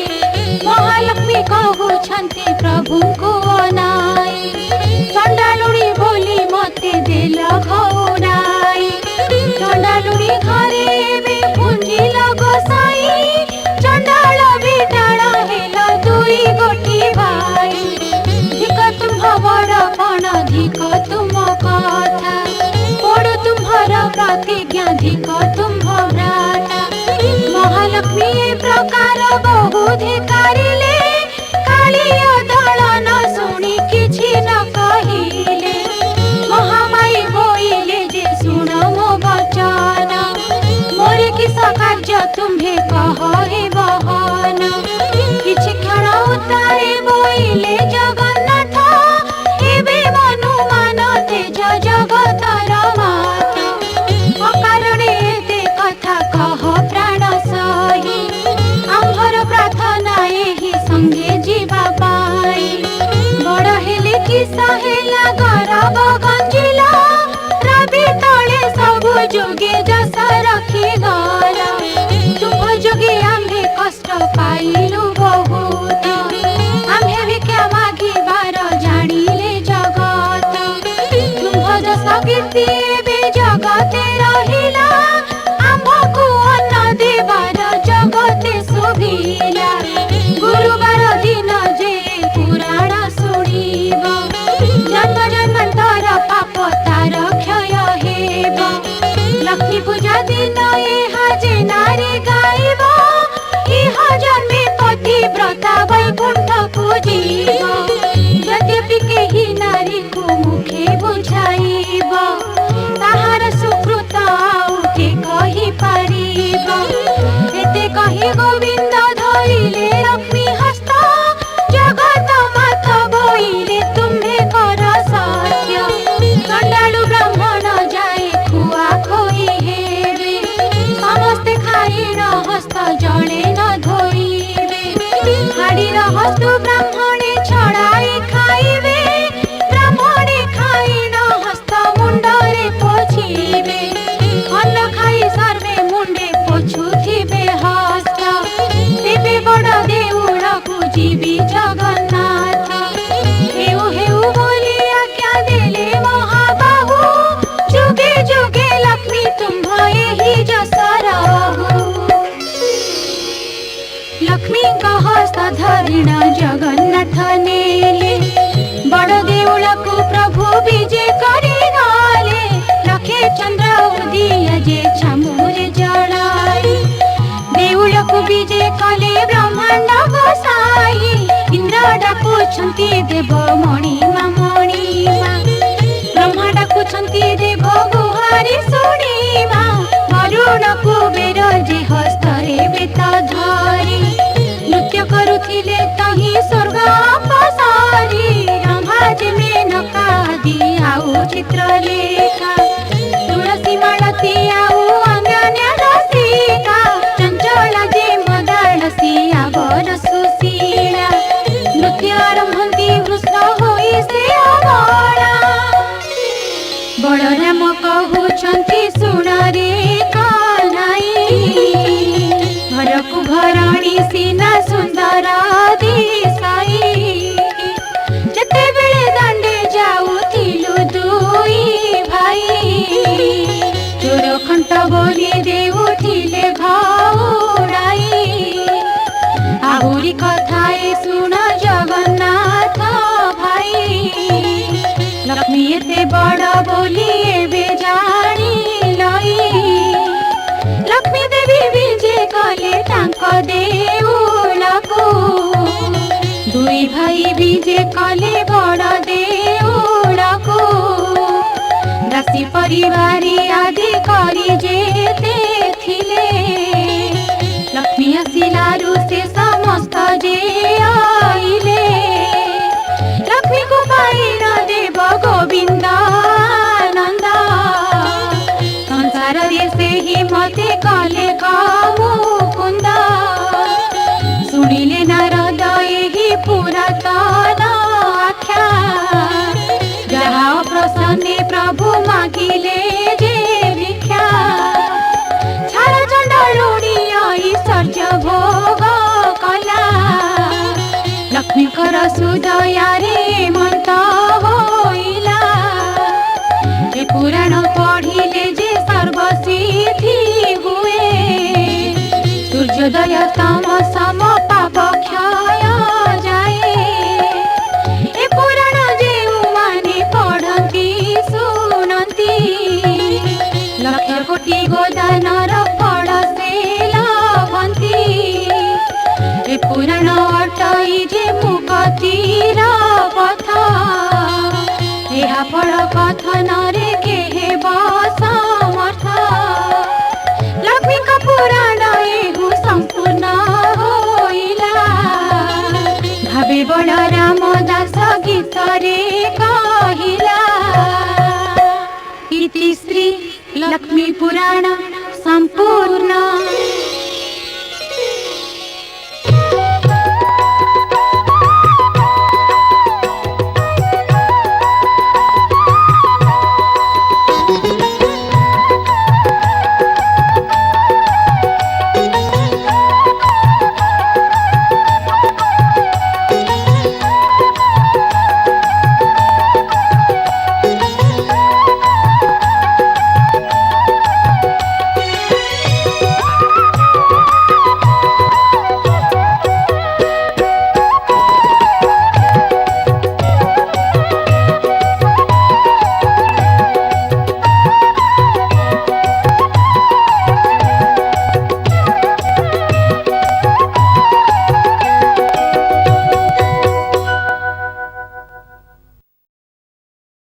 महालक्ष्मी कहउछंती प्रभु को अनाई, चंडालुणी बोली मते देल घौराई। चंडालुणी घरे एबे पुंजिल गोसाई, चंडाल बिटाण हेल दुई गोटी भाई। धिक तुम्ह बड़पण धिक तुम कथा, पड़ु तुम्हर प्रतिज्ञा धिक तुम्ह भ्राता। महालक्ष्मी ए प्रकार बहु धिकारिले, कालिय दलन शुणी किछि न कहिले। महामाई बोइले जे सुन मो वचन, मोरे किस कार्य तुम्हे कहे बहन। किछि क्षण उतारे बोइले जगन्नाथ, एबे मनु मान तेज जगतर माता। अकारणे एते कथा कह प्राण सही, आम्भर प्रार्थना एहि संगे जीवा पाई। बड़ हेले किसा हेला गरब गंजिला, रवि तले सबु जोगे जस रखी गला। तुम जोगे आम्भे कष्ट पाइलु बहुत, आम्भे भिक्षा मागिबार जानिले जगत। तुम जस कीर्ति एबे जगते रहिला, आम्भकु अन्न देबार जगते सुभिला। गुरुवार दिन जे पुराण शुणिब, जन्म जन्मांतर पाप तार क्षय हेब। लक्ष्मी पूजा दिन एहा जे नारी गाइब, इह जन्मे पतिव्रता वैकुंठ पूजिब। यद्यपि केही नारी को मुखे बुझाइब, ताहार सुकृत आउ के कहि पारिब। एते कहि गोविंद धइले लक्ष्मी हस्त, जगत मात बोइले तुम्हे कर सत्य। चंडालु ब्राह्मण जाए खुआ खोई हेबे, समस्ते खाइर हस्त जड़े न धोइबे। हाड़ीर हस्तु ब्राह्मणे छड़ाई खाइबे, ब्राह्मणे खाइन हस्त मुंडरे पोछिबे। अन्न खाई सर्वे मुंडे पोछुथिबे हस्त, तेबे बड़ देउळकु जीवी जगन्नाथ। हेउ हेउ बोली आज्ञा देले महाबाहु, जुगे जुगे लक्ष्मी तुम्ह एहि जस रहु। लक्ष्मी हस्त धरिण जगन्नाथ नेले, बड़ देउळकु प्रभु विजे करि गले। लखे चंद्र उदिया जे छामुरे जड़ाई, देउळकु विजे कले ब्रह्मांड गोसाई। इंद्र डाकुछंती देव मणिमा मणिमा ब्रह्मा डाकुछंती देव गुहारी शुणिमा वरुण कुबेर जे हस्तरे बेत धरी नृत्य करुथिले तही स्वर्ग अपसारी रंभाजी मेनका दी आउ चित्रलेखा तुलसी मालती आउ अन्य रसिका चंचला जे मदालसी आवर सुशीला नृत्य आरंभंती कृष्ण होई से अबला बलराम कहउछंती सुन रे कान्हाई घरकु घरणी सीना सुंदर दिसाई जते बेले दांडे जाउथिलु दुई भाई चोर खंट बोली देउथिले भाउराई आहुरी कथाए सुन जगन्नाथ भाई लक्ष्मी एते बड़ बोली एबे जानी लई लक्ष्मी देवी विजे कले तांक देउलकु दुई भाई विजे कले बड़ देउलकु दासी परिवारी आदि करी जेते थिले लक्ष्मी आसिलारु से समस्त जे आइले लक्ष्मी को पाइन देव गोविंद नंद संसार रे से ही मते कले मुकुंद शुणिले नारद एही पुरातन आख्या जहा प्रसन्ने प्रभु मागिले जे भिक्षा छाड़ चंडालुणी ऐश्वर्य भोग कला लक्ष्मीकर सुदयारे मंत होइला ए पुराण पढ़िले जे सर्वसिद्धि हुए सूर्योदय तम सम पाप क्षय जाए ए पुराण जेउ माने पढ़ंती सुनंती लक्ष कोटि गोदानर फल से लभंती ए पुराण अटई जे मुक्तिर पथ एहा फल कथन रे केहे समर्थ लक्ष्मी का पुराण एहु संपूर्ण होइला भावे बलराम दास गीत रे कहिला इति श्री लक्ष्मी पुराण संपूर्ण।